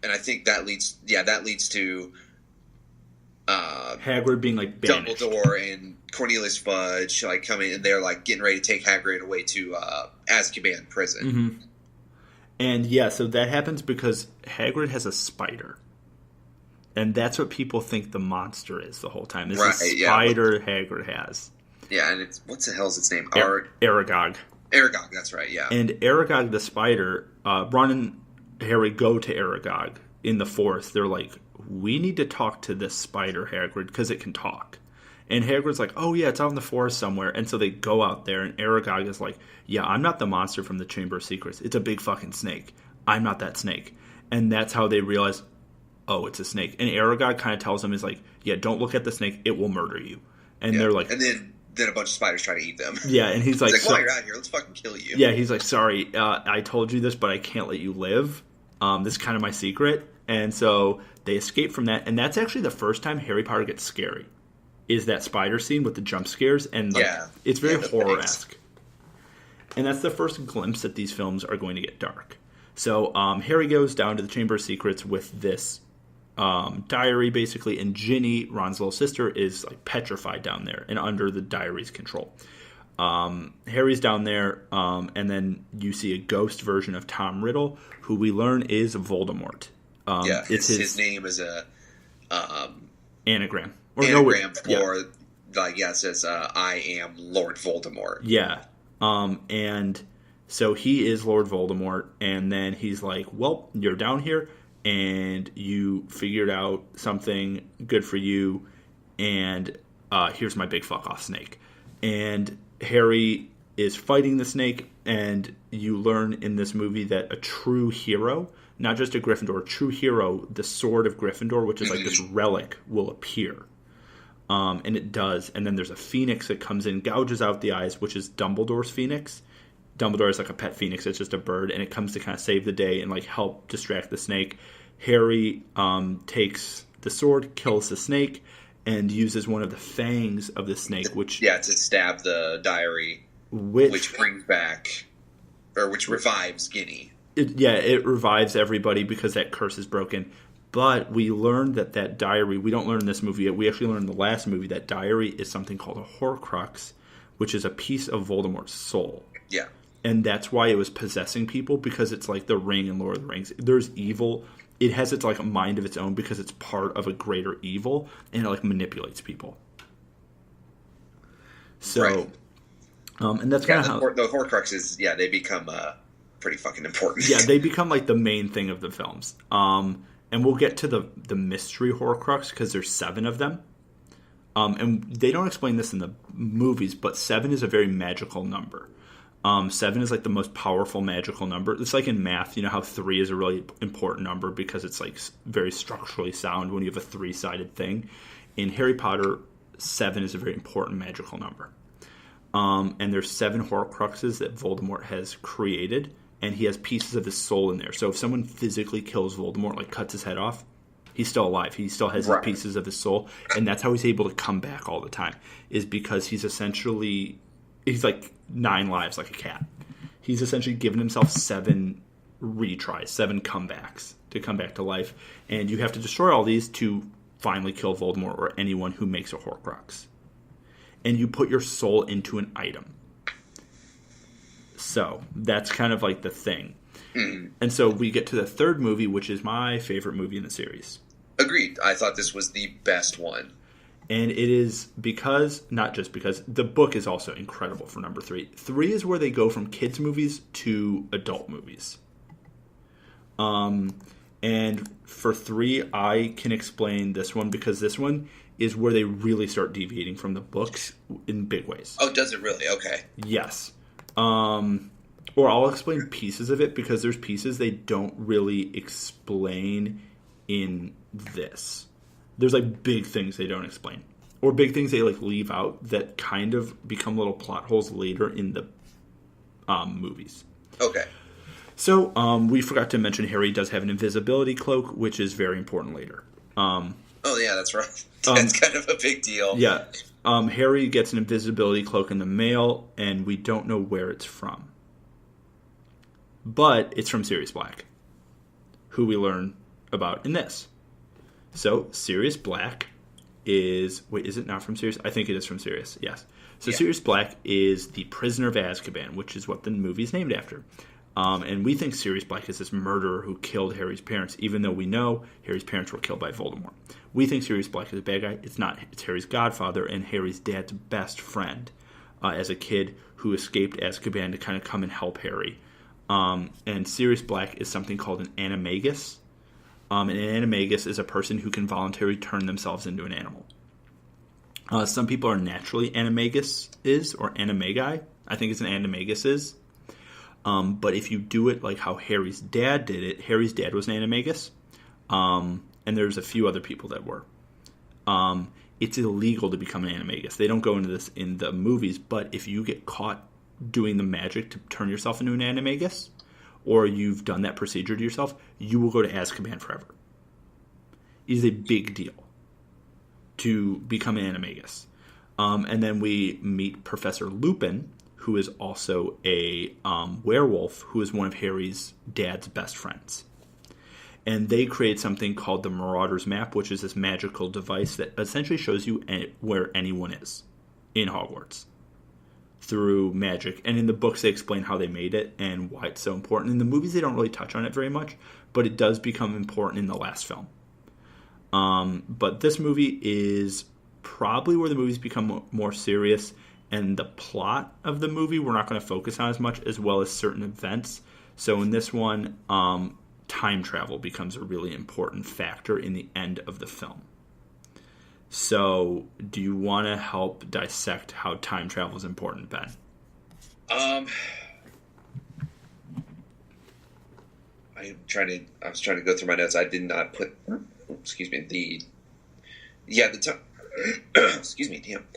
I think that leads to Hagrid being like banished. Dumbledore and Cornelius Fudge like coming, and they're like getting ready to take Hagrid away to Azkaban prison. Mm-hmm. And yeah, so that happens because Hagrid has a spider. And that's what people think the monster is the whole time. It's a spider Hagrid has. Yeah, and it's, what's the hell's its name? Aragog. Aragog, that's right, yeah. And Aragog the spider, Ron and Harry go to Aragog in the forest. They're like, we need to talk to this spider, Hagrid, because it can talk. And Hagrid's like, oh yeah, it's out in the forest somewhere. And so they go out there, and Aragog is like, yeah, I'm not the monster from the Chamber of Secrets. It's a big fucking snake. I'm not that snake. And that's how they realize, oh, it's a snake. And Aragog kind of tells them, is like, yeah, don't look at the snake. It will murder you. And they're like... And then a bunch of spiders try to eat them. Yeah, and he's like... while you're out here, let's fucking kill you. Yeah, he's like, sorry, I told you this, but I can't let you live. This is kind of my secret. And so they escape from that. And that's actually the first time Harry Potter gets scary. Is that spider scene with the jump scares. And like, it's very horror-esque. And that's the first glimpse that these films are going to get dark. So Harry goes down to the Chamber of Secrets with this diary, basically, and Ginny, Ron's little sister, is like petrified down there and under the diary's control. Harry's down there, and then you see a ghost version of Tom Riddle, who we learn is Voldemort. His name is a anagram. It says I am Lord Voldemort. Yeah. And so he is Lord Voldemort, and then he's like, well, you're down here, and you figured out something good for you, and here's my big fuck-off snake. And Harry is fighting the snake, and you learn in this movie that a true hero, not just a Gryffindor, a true hero, the Sword of Gryffindor, which is like this relic, will appear. And it does. And then there's a phoenix that comes in, gouges out the eyes, which is Dumbledore's phoenix. Dumbledore is like a pet phoenix. It's just a bird, and it comes to kind of save the day and like help distract the snake. Harry takes the sword, kills the snake, and uses one of the fangs of the snake, which to stab the diary, which brings back, or which revives Ginny. It revives everybody because that curse is broken. But we learned that diary, we don't learn in this movie yet, we actually learned in the last movie that diary is something called a Horcrux, which is a piece of Voldemort's soul. Yeah. And that's why it was possessing people, because it's like the Ring in Lord of the Rings. There's evil. It has its like a mind of its own because it's part of a greater evil, and it like manipulates people. So, and that's kind of how the Horcruxes, they become pretty fucking important. Yeah, they become like the main thing of the films. And we'll get to the mystery Horcrux because there's 7 of them. And they don't explain this in the movies, but 7 is a very magical number. 7 is like the most powerful magical number. It's like in math, you know how 3 is a really important number because it's like very structurally sound when you have a 3-sided thing. In Harry Potter, 7 is a very important magical number. And there's 7 Horcruxes that Voldemort has created, and he has pieces of his soul in there. So if someone physically kills Voldemort, like cuts his head off, he's still alive. He still has his pieces of his soul, and that's how he's able to come back all the time, is because he's like 9 lives like a cat. He's essentially given himself 7 retries, 7 comebacks to come back to life, and you have to destroy all these to finally kill Voldemort or anyone who makes a Horcrux. And you put your soul into an item. So that's kind of like the thing. And so we get to the third movie, which is my favorite movie in the series. Agreed. I thought this was the best one. And it is not just because, the book is also incredible for number 3. 3 is where they go from kids' movies to adult movies. And for 3, I can explain this one because this one is where they really start deviating from the books in big ways. Oh, does it really? Okay. Yes. Or I'll explain pieces of it because there's pieces they don't really explain in this. There's like big things they don't explain, or big things they like leave out that kind of become little plot holes later in the movies. Okay. So we forgot to mention Harry does have an invisibility cloak, which is very important later. Oh yeah, that's right. That's kind of a big deal. Yeah. Harry gets an invisibility cloak in the mail, and we don't know where it's from. But it's from Sirius Black, who we learn about in this. So Sirius Black is... Wait, is it not from Sirius? I think it is from Sirius, yes. So Yeah. Sirius Black is the prisoner of Azkaban, which is what the movie is named after. And we think Sirius Black is this murderer who killed Harry's parents, even though we know Harry's parents were killed by Voldemort. We think Sirius Black is a bad guy. It's not. It's Harry's godfather and Harry's dad's best friend as a kid who escaped Azkaban to kind of come and help Harry. And Sirius Black is something called an animagus. An animagus is a person who can voluntarily turn themselves into an animal. Some people are naturally animagus or animagi. I think it's an animagus is. But if you do it like how Harry's dad did it, Harry's dad was an animagus, and there's a few other people that were. It's illegal to become an animagus. They don't go into this in the movies, but if you get caught doing the magic to turn yourself into an animagus, or you've done that procedure to yourself, you will go to Azkaban forever. It is a big deal to become an animagus. And then we meet Professor Lupin, who is also a werewolf, who is one of Harry's dad's best friends. And they create something called the Marauder's Map, which is this magical device that essentially shows you where anyone is in Hogwarts through magic. And in the books, they explain how they made it and why it's so important. In the movies, they don't really touch on it very much, but it does become important in the last film. But this movie is probably where the movies become more serious, and the plot of the movie we're not going to focus on as much, as well as certain events. So in this one, time travel becomes a really important factor in the end of the film. So do you want to help dissect how time travel is important, Ben? I was trying to go through my notes. I did not put, excuse me, the time, excuse me, damn.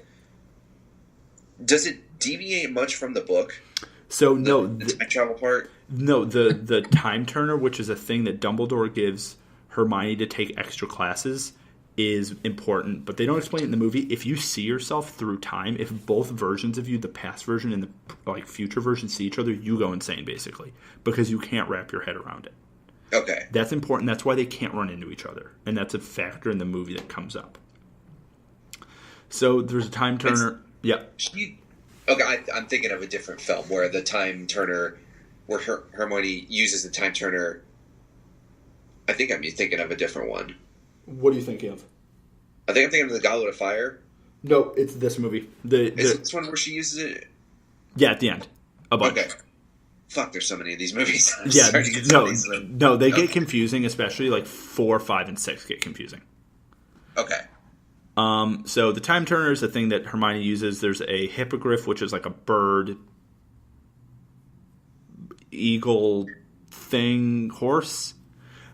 Does it deviate much from the book? So no, the time travel part. No, the time turner, which is a thing that Dumbledore gives Hermione to take extra classes, is important. But they don't explain it in the movie. If you see yourself through time, if both versions of you, the past version and the future version, see each other, you go insane basically because you can't wrap your head around it. Okay, that's important. That's why they can't run into each other, and that's a factor in the movie that comes up. So there's a time turner. Yeah. I'm thinking of a different film where the time turner, where Hermione uses the time turner. I think I'm thinking of a different one. What are you thinking of? I think I'm thinking of the Goblet of Fire. No, it's this movie. Is this one where she uses it? Yeah, at the end. A bunch. Okay. Fuck, there's so many of these movies. No, they get confusing, especially like 4, 5, and 6 get confusing. Okay. So the time turner is a thing that Hermione uses. There's a hippogriff, which is like a bird, eagle thing, horse,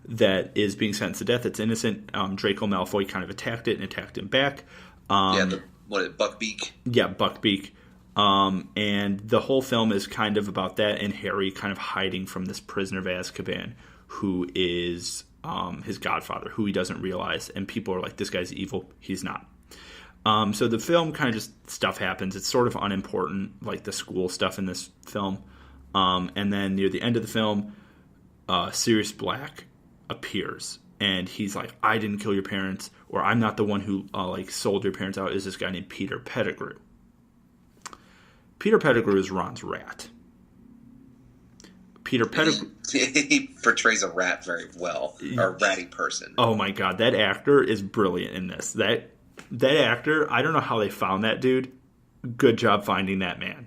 that is being sentenced to death. It's innocent. Draco Malfoy kind of attacked it and attacked him back. Buckbeak? Yeah, Buckbeak. And the whole film is kind of about that and Harry kind of hiding from this prisoner of Azkaban who is his godfather, who he doesn't realize. And people are like, this guy's evil. He's not. So the film kind of just stuff happens. It's sort of unimportant, like the school stuff in this film. And then near the end of the film, Sirius Black appears. And he's like, I didn't kill your parents, or I'm not the one who sold your parents out. Is this guy named Peter Pettigrew. Peter Pettigrew is Ron's rat. Peter Pettigrew... He portrays a rat very well. Or a ratty person. Oh my god, that actor is brilliant in this. That actor, I don't know how they found that dude. Good job finding that man.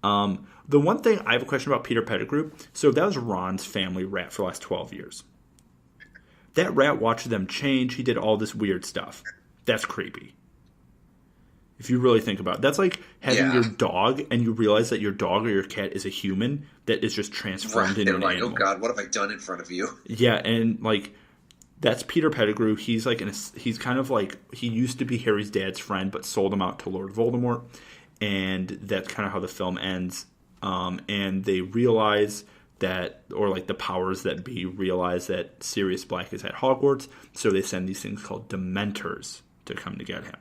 The one thing, I have a question about Peter Pettigrew. So that was Ron's family rat for the last 12 years. That rat watched them change. He did all this weird stuff. That's creepy. If you really think about it. That's like having your dog and you realize that your dog or your cat is a human that is just transformed into an animal. Oh god, what have I done in front of you? Yeah, and that's Peter Pettigrew. He's he's kind of like, he used to be Harry's dad's friend but sold him out to Lord Voldemort. And that's kind of how the film ends. And they realize that, or the powers that be realize that Sirius Black is at Hogwarts, so they send these things called Dementors to come to get him.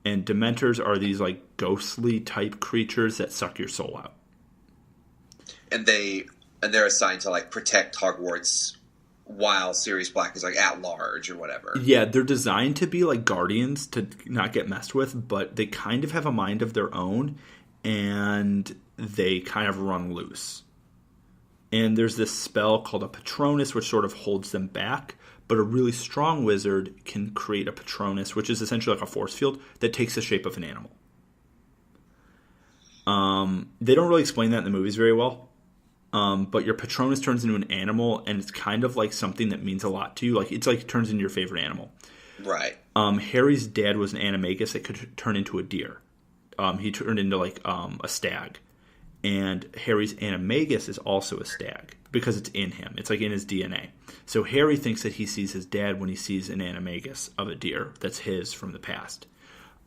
And Dementors are these ghostly type creatures that suck your soul out. And they're assigned to protect Hogwarts while Sirius Black is like at large or whatever. Yeah, they're designed to be like guardians to not get messed with, but they kind of have a mind of their own, and they kind of run loose. And there's this spell called a Patronus, which sort of holds them back. But a really strong wizard can create a Patronus, which is essentially like a force field that takes the shape of an animal. They don't really explain that in the movies very well. But your Patronus turns into an animal, and it's kind of like something that means a lot to you. Like it's like it turns into your favorite animal. Right. Harry's dad was an animagus that could turn into a deer. He turned into like a stag. And Harry's animagus is also a stag because it's in him. It's like in his DNA. So Harry thinks that he sees his dad when he sees an animagus of a deer that's his from the past.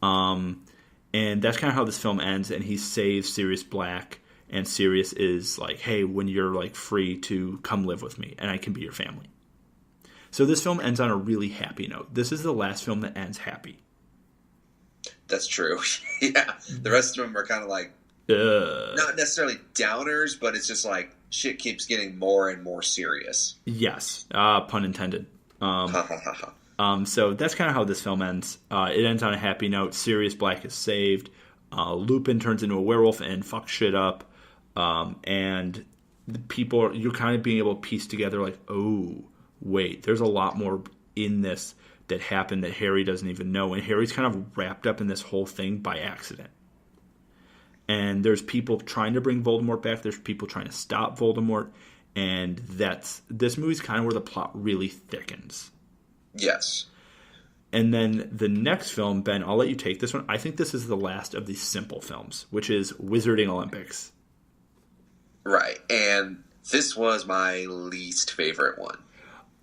And that's kind of how this film ends. And he saves Sirius Black. And Sirius is like, hey, when you're like free to come live with me and I can be your family. So this film ends on a really happy note. This is the last film that ends happy. That's true. Yeah. The rest of them are kind of like, not necessarily downers, but it's just like shit keeps getting more and more serious. Yes, pun intended. So that's kind of how this film ends. It ends on a happy note. Sirius Black is saved. Lupin turns into a werewolf and fucks shit up. And the people, you're kind of being able to piece together like, oh, wait, there's a lot more in this that happened that Harry doesn't even know. And Harry's kind of wrapped up in this whole thing by accident. And there's people trying to bring Voldemort back. There's people trying to stop Voldemort. And this movie's kind of where the plot really thickens. Yes. And then the next film, Ben, I'll let you take this one. I think this is the last of these simple films, which is Wizarding Olympics. Right. And this was my least favorite one.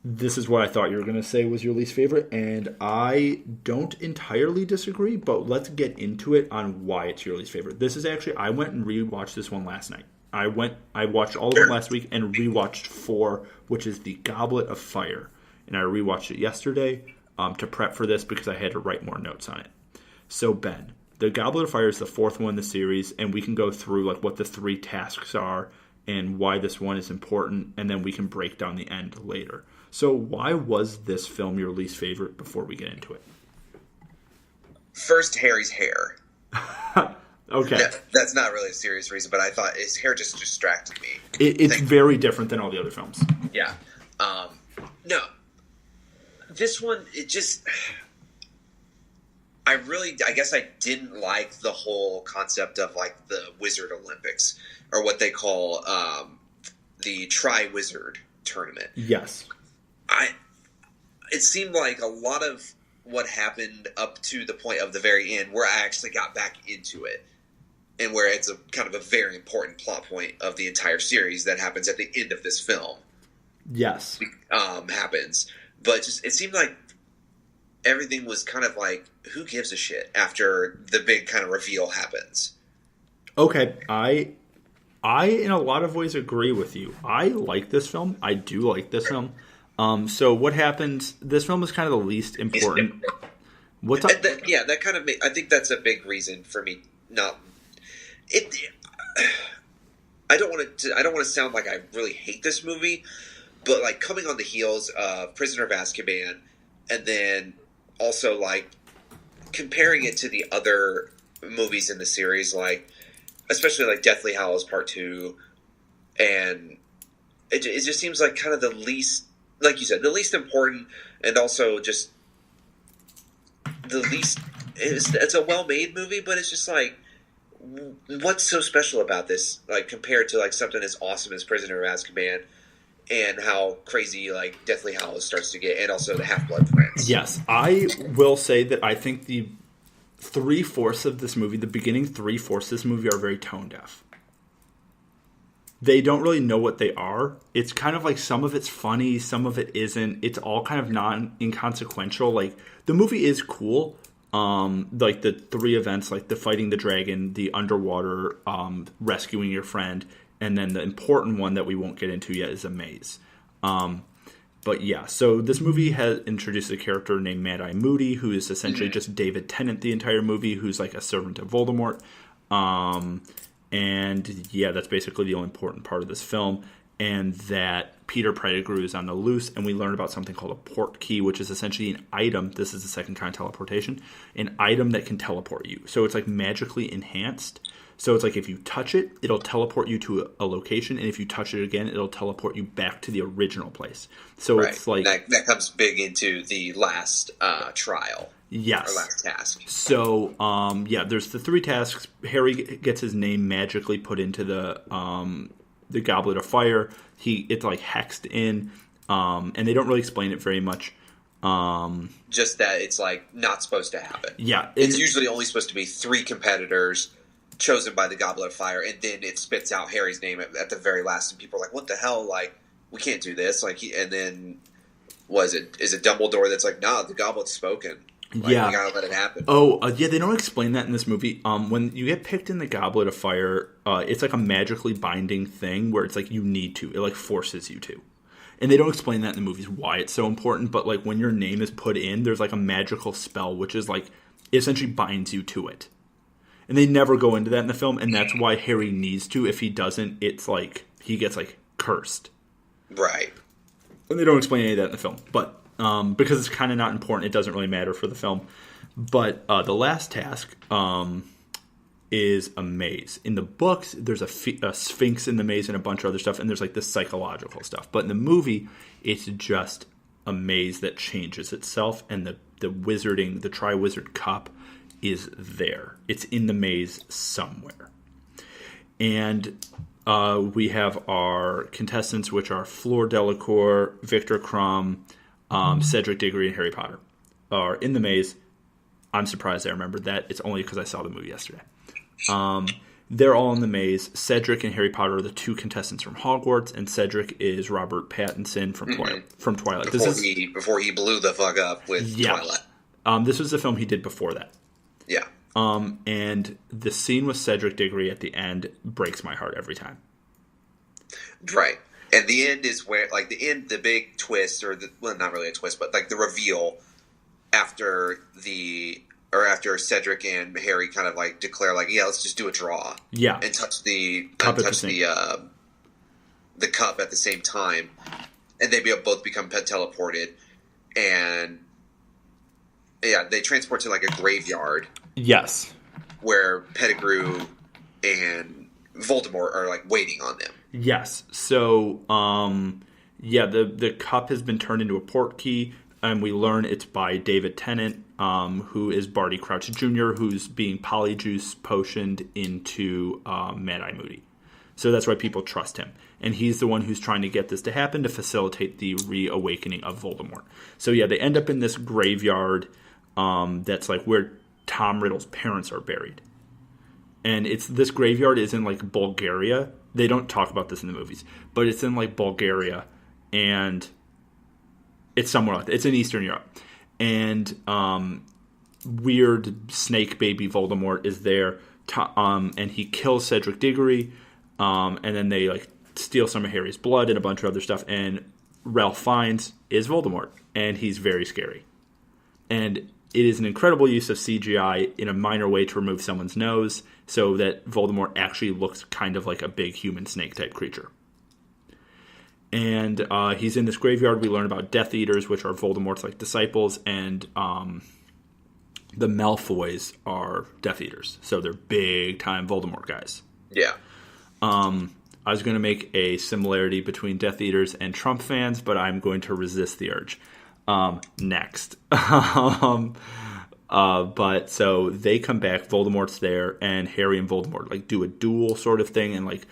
This is what I thought you were going to say was your least favorite, and I don't entirely disagree, but let's get into it on why it's your least favorite. This is actually, I went and rewatched this one last night. I watched all of them last week and rewatched 4, which is The Goblet of Fire. And I rewatched it yesterday to prep for this because I had to write more notes on it. So Ben, The Goblet of Fire is the 4th one in the series, and we can go through like what the 3 tasks are and why this one is important, and then we can break down the end later. So why was this film your least favorite before we get into it? First, Harry's hair. Okay. That's not really a serious reason, but I thought his hair just distracted me. It's very different than all the other films. Yeah. No. This one, it just... I guess I didn't like the whole concept of like the Wizard Olympics, or what they call the Tri-Wizard tournament. Yes. It seemed like a lot of what happened up to the point of the very end where I actually got back into it, and where it's a kind of a very important plot point of the entire series that happens at the end of this film. Yes. Happens. But just it seemed like everything was kind of like, who gives a shit after the big kind of reveal happens. Okay, I in a lot of ways agree with you. I like this film. I do like this film. So what happens? This film is kind of the least important. What's up? That kind of I think that's a big reason for me not. I don't want to sound like I really hate this movie, but like coming on the heels of Prisoner of Azkaban, and then also like comparing it to the other movies in the series, like especially like Deathly Hallows Part 2, and it just seems like kind of the least, like you said, the least important, and also just the least. It's a well-made movie, but it's just like, what's so special about this? Like compared to like something as awesome as Prisoner of Azkaban, and how crazy like Deathly Hallows starts to get, and also the Half-Blood Prince. Yes, I will say that I think the 3/4 of this movie, the beginning 3/4 of this movie, are very tone deaf. They don't really know what they are. It's kind of like some of it's funny, some of it isn't. It's all kind of inconsequential. Like the movie is cool. Like the 3 events, like the fighting the dragon, the underwater, rescuing your friend, and then the important one that we won't get into yet is a maze. But yeah, so this movie has introduced a character named Mad-Eye Moody, who is essentially just David Tennant the entire movie, who's like a servant of Voldemort. And yeah, that's basically the only important part of this film. And that Peter Pettigrew is on the loose, and we learn about something called a port key, which is essentially an item. This is the second kind of teleportation. An item that can teleport you. So it's like magically enhanced. So it's like if you touch it, it'll teleport you to a location, and if you touch it again, it'll teleport you back to the original place. So it's like... That comes big into the last trial. Yes. Or last task. So, there's the 3 tasks. Harry gets his name magically put into the Goblet of Fire. It's like hexed in, and they don't really explain it very much. Just that it's like not supposed to happen. Yeah. It's usually only supposed to be 3 competitors chosen by the Goblet of Fire, and then it spits out Harry's name at the very last, and people are like, what the hell? Like, we can't do this. Like, and then, is it Dumbledore that's like, nah, the Goblet's spoken. Like, yeah. We gotta let it happen. They don't explain that in this movie. When you get picked in the Goblet of Fire, it's like a magically binding thing where it's like you need to. It like forces you to. And they don't explain that in the movies why it's so important, but like when your name is put in, there's like a magical spell which is like, it essentially binds you to it. And they never go into that in the film, and that's why Harry needs to. If he doesn't, it's like he gets like cursed. Right. And they don't explain any of that in the film, but because it's kind of not important, it doesn't really matter for the film. But the last task is a maze. In the books, there's a sphinx in the maze and a bunch of other stuff, and there's like this psychological stuff. But in the movie, it's just a maze that changes itself, and the Triwizard Cup is there. It's in the maze somewhere. And we have our contestants, which are Fleur Delacour, Victor Crumb, Cedric Diggory, and Harry Potter are in the maze. I'm surprised I remembered that. It's only because I saw the movie yesterday. They're all in the maze. Cedric and Harry Potter are the 2 contestants from Hogwarts, and Cedric is Robert Pattinson from Twilight. Before he blew the fuck up with Twilight. This was the film he did before that. Yeah. And the scene with Cedric Diggory at the end breaks my heart every time. Right. And the end is where, like, the big twist, not really a twist, but like the reveal after Cedric and Harry kind of like declare, like, yeah, let's just do a draw. Yeah. And touch the cup at the same time. And they both become teleported. And yeah, they transport to like a graveyard. Yes. Where Pettigrew and Voldemort are like waiting on them. Yes. So, the cup has been turned into a port key, and we learn it's by David Tennant, who is Barty Crouch Jr., who's being polyjuice potioned into Mad-Eye Moody. So that's why people trust him. And he's the one who's trying to get this to happen to facilitate the reawakening of Voldemort. So yeah, they end up in this graveyard that's like where Tom Riddle's parents are buried. And this graveyard is in like Bulgaria. They don't talk about this in the movies, but it's in like Bulgaria, and it's somewhere like that. It's in Eastern Europe. And weird snake baby Voldemort is there, and he kills Cedric Diggory, and then they like steal some of Harry's blood and a bunch of other stuff, and Ralph Fiennes is Voldemort, and he's very scary. And it is an incredible use of CGI in a minor way to remove someone's nose so that Voldemort actually looks kind of like a big human snake-type creature. And he's in this graveyard. We learn about Death Eaters, which are Voldemort's like disciples, and the Malfoys are Death Eaters. So they're big-time Voldemort guys. Yeah. I was going to make a similarity between Death Eaters and Trump fans, but I'm going to resist the urge. Next. But so they come back, Voldemort's there, and Harry and Voldemort like do a duel sort of thing, and like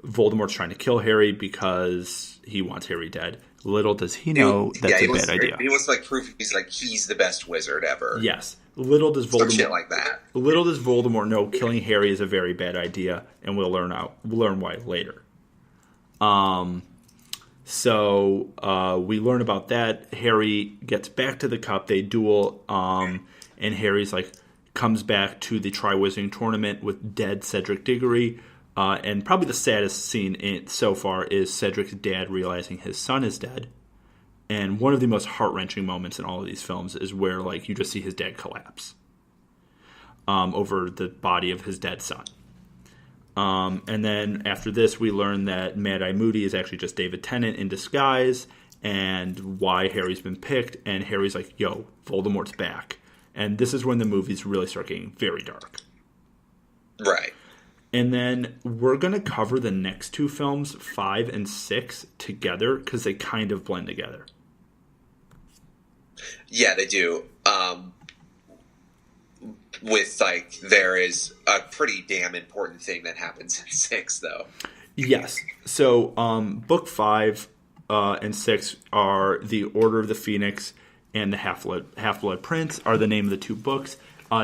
Voldemort's trying to kill Harry because he wants Harry dead. Little does he know that's a bad idea. He wants to like prove he's the best wizard ever. Yes. Little does Voldemort shit like that. Little does Voldemort know killing Harry is a very bad idea, and we'll learn why later. So we learn about that. Harry gets back to the cup. They duel, and Harry's like comes back to the Triwizarding Tournament with dead Cedric Diggory. And probably the saddest scene so far is Cedric's dad realizing his son is dead. And one of the most heart-wrenching moments in all of these films is where like you just see his dad collapse over the body of his dead son. And then after this, we learn that Mad Eye Moody is actually just David Tennant in disguise, and why Harry's been picked. And Harry's like, yo, Voldemort's back. And this is when the movies really start getting very dark. Right. And then we're going to cover the next two films, 5 and 6, together because they kind of blend together. Yeah, they do. With, like, there is a pretty damn important thing that happens in 6, though. Yes. So, book 5 and 6 are The Order of the Phoenix and The Half-Blood Prince are the name of the two books.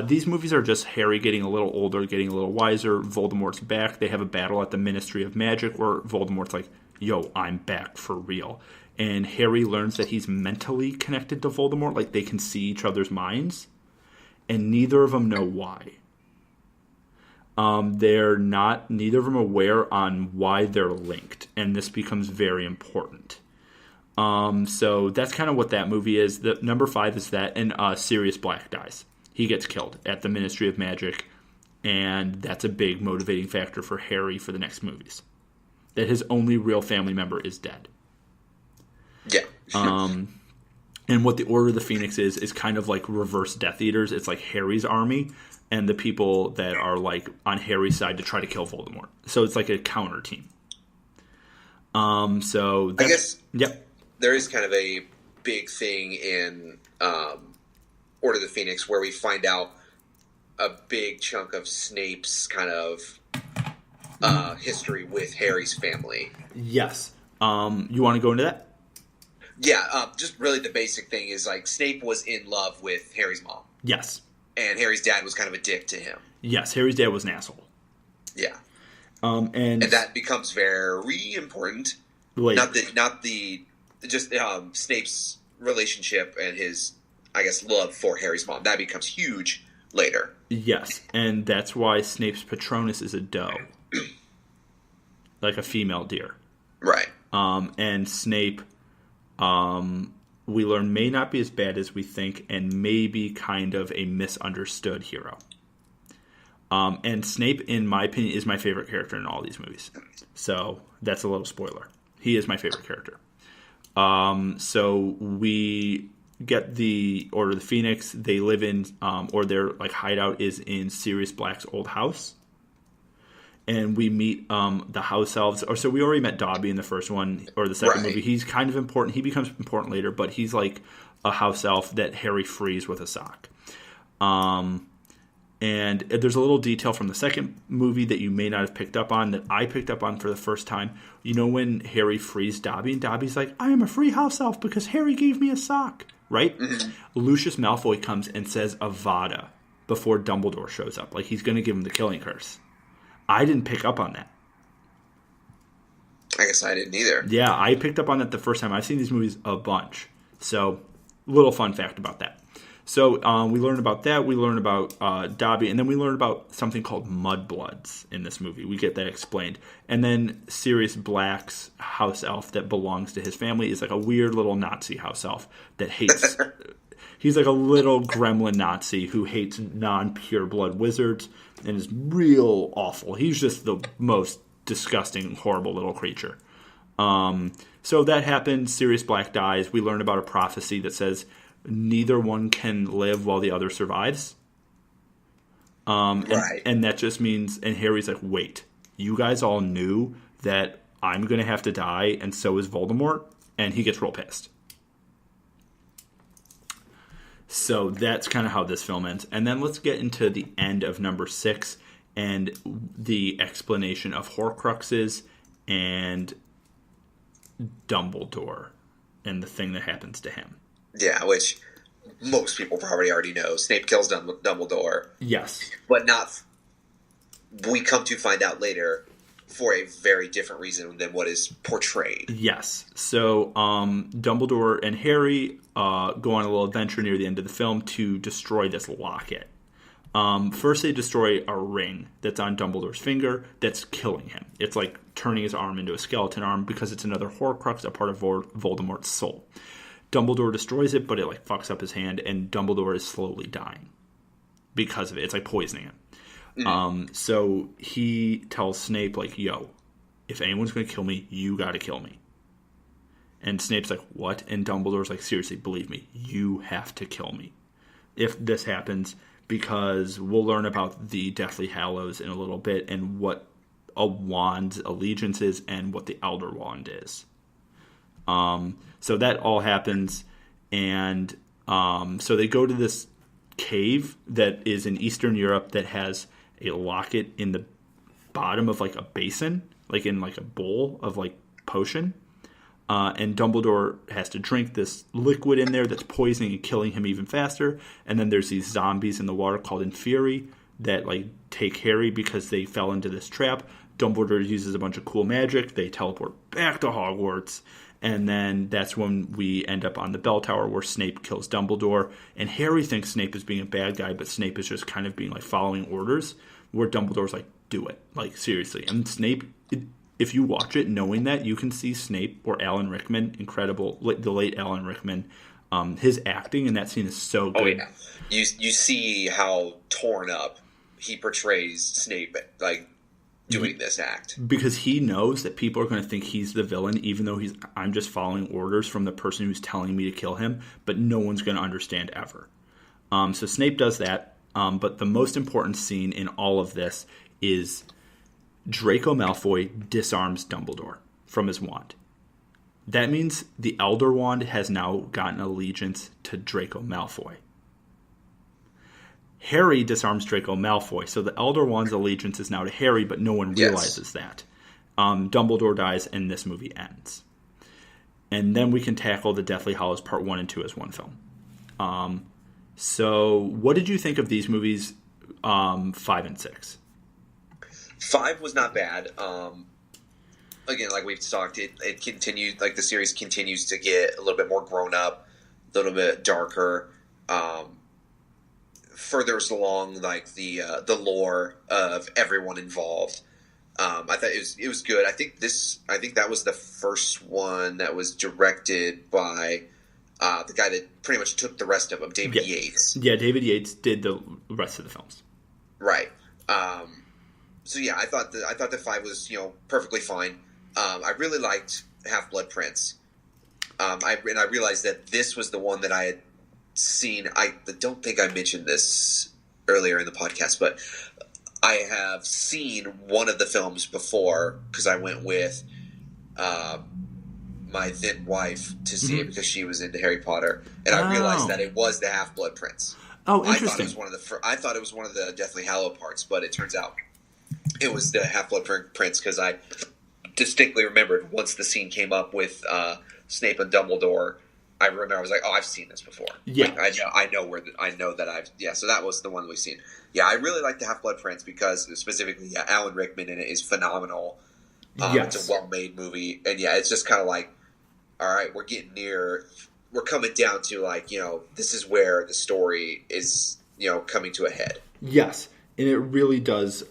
These movies are just Harry getting a little older, getting a little wiser. Voldemort's back. They have a battle at the Ministry of Magic where Voldemort's like, yo, I'm back for real. And Harry learns that he's mentally connected to Voldemort. Like, they can see each other's minds. And neither of them know why. Neither of them aware on why they're linked. And this becomes very important. So that's kind of what that movie is. The number 5 is that, and Sirius Black dies. He gets killed at the Ministry of Magic, and that's a big motivating factor for Harry for the next movies. That his only real family member is dead. Yeah. And what the Order of the Phoenix is kind of like reverse Death Eaters. It's like Harry's army and the people that are like on Harry's side to try to kill Voldemort. So it's like a counter team. So I guess yep. There is kind of a big thing in Order of the Phoenix where we find out a big chunk of Snape's kind of history with Harry's family. Yes. You want to go into that? Yeah, just really the basic thing is like Snape was in love with Harry's mom. Yes. And Harry's dad was kind of a dick to him. Yes, Harry's dad was an asshole. Yeah. And that becomes very important. Later. Just Snape's relationship and his, I guess, love for Harry's mom. That becomes huge later. Yes, and that's why Snape's Patronus is a doe. Like a female deer. Right. And Snape, we learn, may not be as bad as we think and may be kind of a misunderstood hero. And Snape, in my opinion, is my favorite character in all these movies. So that's a little spoiler. He is my favorite character. So we get the Order of the Phoenix. They live in, or their like hideout is in Sirius Black's old house. And we meet the house elves. Or so we already met Dobby in the first one or the second movie. He's kind of important. He becomes important later, but he's like a house elf that Harry frees with a sock. And there's a little detail from the second movie that you may not have picked up on that I picked up on for the first time. You know when Harry frees Dobby and Dobby's like, I am a free house elf because Harry gave me a sock, right? Mm-hmm. Lucius Malfoy comes and says Avada before Dumbledore shows up. Like he's going to give him the killing curse. I didn't pick up on that. I guess I didn't either. Yeah, I picked up on that the first time. I've seen these movies a bunch. So, little fun fact about that. So, we learn about that. We learn about Dobby. And then we learn about something called Mudbloods in this movie. We get that explained. And then Sirius Black's house elf that belongs to his family is like a weird little Nazi house elf that hates... He's like a little gremlin Nazi who hates non-pure blood wizards and is real awful. He's just the most disgusting, horrible little creature. So that happens. Sirius Black dies. We learn about a prophecy that says neither one can live while the other survives. Right. And that just means, and Harry's like, wait, you guys all knew that I'm going to have to die and so is Voldemort? And he gets real pissed. So that's kind of how this film ends. And then let's get into the end of number 6 and the explanation of Horcruxes and Dumbledore and the thing that happens to him. Yeah, which most people probably already know. Snape kills Dumbledore. Yes. But not... We come to find out later for a very different reason than what is portrayed. Yes. So Dumbledore and Harry go on a little adventure near the end of the film to destroy this locket. First they destroy a ring that's on Dumbledore's finger that's killing him. It's like turning his arm into a skeleton arm because it's another Horcrux, a part of Voldemort's soul. Dumbledore destroys it, but it like fucks up his hand, and Dumbledore is slowly dying because of it. It's like poisoning him. So he tells Snape, like, yo, if anyone's going to kill me, you got to kill me. And Snape's like, what? And Dumbledore's like, seriously, believe me, you have to kill me if this happens, because we'll learn about the Deathly Hallows in a little bit and what a wand's allegiance is and what the Elder Wand is. So that all happens, and so they go to this cave that is in Eastern Europe that has a locket in the bottom of like a basin, like in like a bowl of like potion. And Dumbledore has to drink this liquid in there that's poisoning and killing him even faster. And then there's these zombies in the water called Inferi that like take Harry because they fell into this trap. Dumbledore uses a bunch of cool magic. They teleport back to Hogwarts. And then that's when we end up on the bell tower where Snape kills Dumbledore. And Harry thinks Snape is being a bad guy, but Snape is just kind of being like following orders, where Dumbledore's like, do it. Like, seriously. And Snape, if you watch it knowing that, you can see Snape or Alan Rickman, incredible, the late Alan Rickman, his acting in that scene is so good. Oh, yeah. You see how torn up he portrays Snape, like, doing this act. Because he knows that people are going to think he's the villain, even though I'm just following orders from the person who's telling me to kill him, but no one's going to understand ever. So Snape does that, but the most important scene in all of this is Draco Malfoy disarms Dumbledore from his wand. That means the Elder Wand has now gotten allegiance to Draco Malfoy. Harry disarms Draco Malfoy, so the Elder Wand's allegiance is now to Harry, but no one realizes that. Dumbledore dies, and this movie ends. And then we can tackle the Deathly Hallows Part 1 and 2 as one film. So what did you think of these movies, 5 and 6? 5 was not bad. Again, like we've talked, it continued, like the series continues to get a little bit more grown up, a little bit darker, further along, like the lore of everyone involved. I thought it was good. I think that was the first one that was directed by the guy that pretty much took the rest of them, David Yates. Yeah, David Yates did the rest of the films. Right. So yeah, I thought that 5 was perfectly fine. I really liked Half-Blood Prince. I realized that this was the one that I had seen. I don't think I mentioned this earlier in the podcast, but I have seen one of the films before because I went with my then wife to see it because she was into Harry Potter, and I realized that it was the Half-Blood Prince. Oh, interesting. I thought it was one of the Deathly Hallow parts, but it turns out it was the Half-Blood Prince because I distinctly remembered once the scene came up with Snape and Dumbledore. I remember I was like, "Oh, I've seen this before." Yeah, like, I know that I've. Yeah, so that was the one we've seen. Yeah, I really like the Half-Blood Prince because specifically, Alan Rickman in it is phenomenal. Yes. It's a well-made movie, and yeah, it's just kind of like, all right, we're getting near. We're coming down to like this is where the story is coming to a head. Yes, and it really does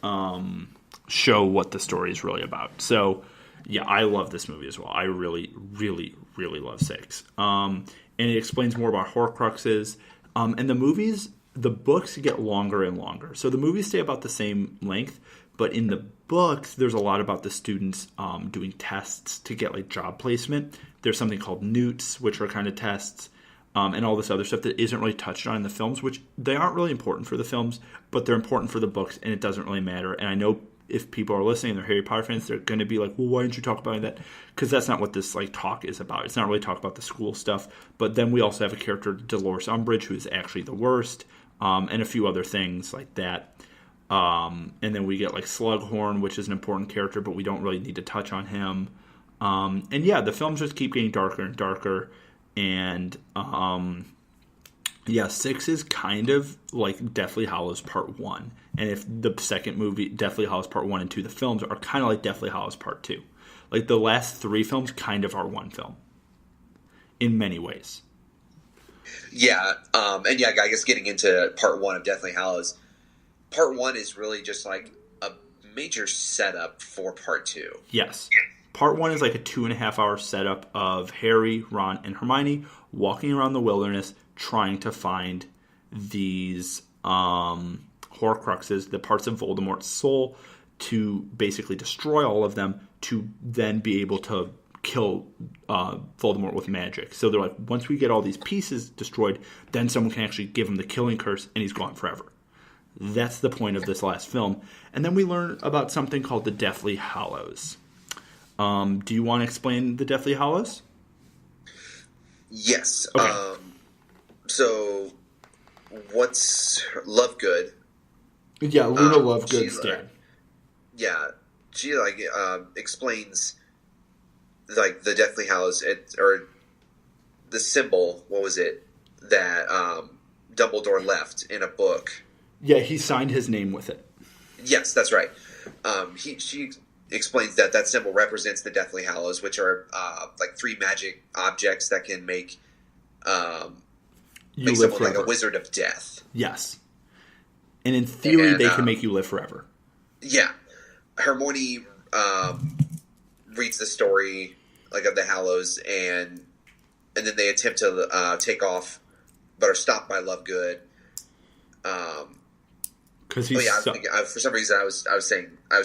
show what the story is really about. So. Yeah, I love this movie as well. I really, really, really love 6. And it explains more about Horcruxes. And the books get longer and longer. So the movies stay about the same length, but in the books, there's a lot about the students doing tests to get like job placement. There's something called newts, which are kind of tests, and all this other stuff that isn't really touched on in the films, which they aren't really important for the films, but they're important for the books, and it doesn't really matter. And I know if people are listening and they're Harry Potter fans, they're going to be like, well, why didn't you talk about that? Because that's not what this like talk is about. It's not really talk about the school stuff. But then we also have a character, Dolores Umbridge, who is actually the worst, and a few other things like that. And then we get like Slughorn, which is an important character, but we don't really need to touch on him. And yeah, the films just keep getting darker and darker. And yeah, 6 is kind of like Deathly Hallows Part 1. And if the second movie, Deathly Hallows Part 1 and 2, the films are kind of like Deathly Hallows Part 2. Like the last 3 films kind of are one film. In many ways. Yeah, and yeah, I guess getting into Part 1 of Deathly Hallows, Part 1 is really just like a major setup for Part 2. Yes. Part 1 is like a 2.5-hour setup of Harry, Ron, and Hermione walking around the wilderness trying to find these Horcruxes, the parts of Voldemort's soul, to basically destroy all of them, to then be able to kill Voldemort with magic. So they're like, once we get all these pieces destroyed, then someone can actually give him the killing curse, and he's gone forever. That's the point of this last film. And then we learn about something called the Deathly Hallows. Do you want to explain the Deathly Hallows? Yes. Okay. So, what's Lovegood? Yeah, Luna Lovegood's dad. Yeah, she explains the Deathly Hallows, or the symbol. What was it that Dumbledore left in a book? Yeah, he signed his name with it. Yes, that's right. She explains that symbol represents the Deathly Hallows, which are three magic objects that can make someone like a wizard of death. Yes. And in theory, they can make you live forever. Yeah. Hermione reads the story of the Hallows, and then they attempt to take off, but are stopped by Lovegood. Because he's for some reason I was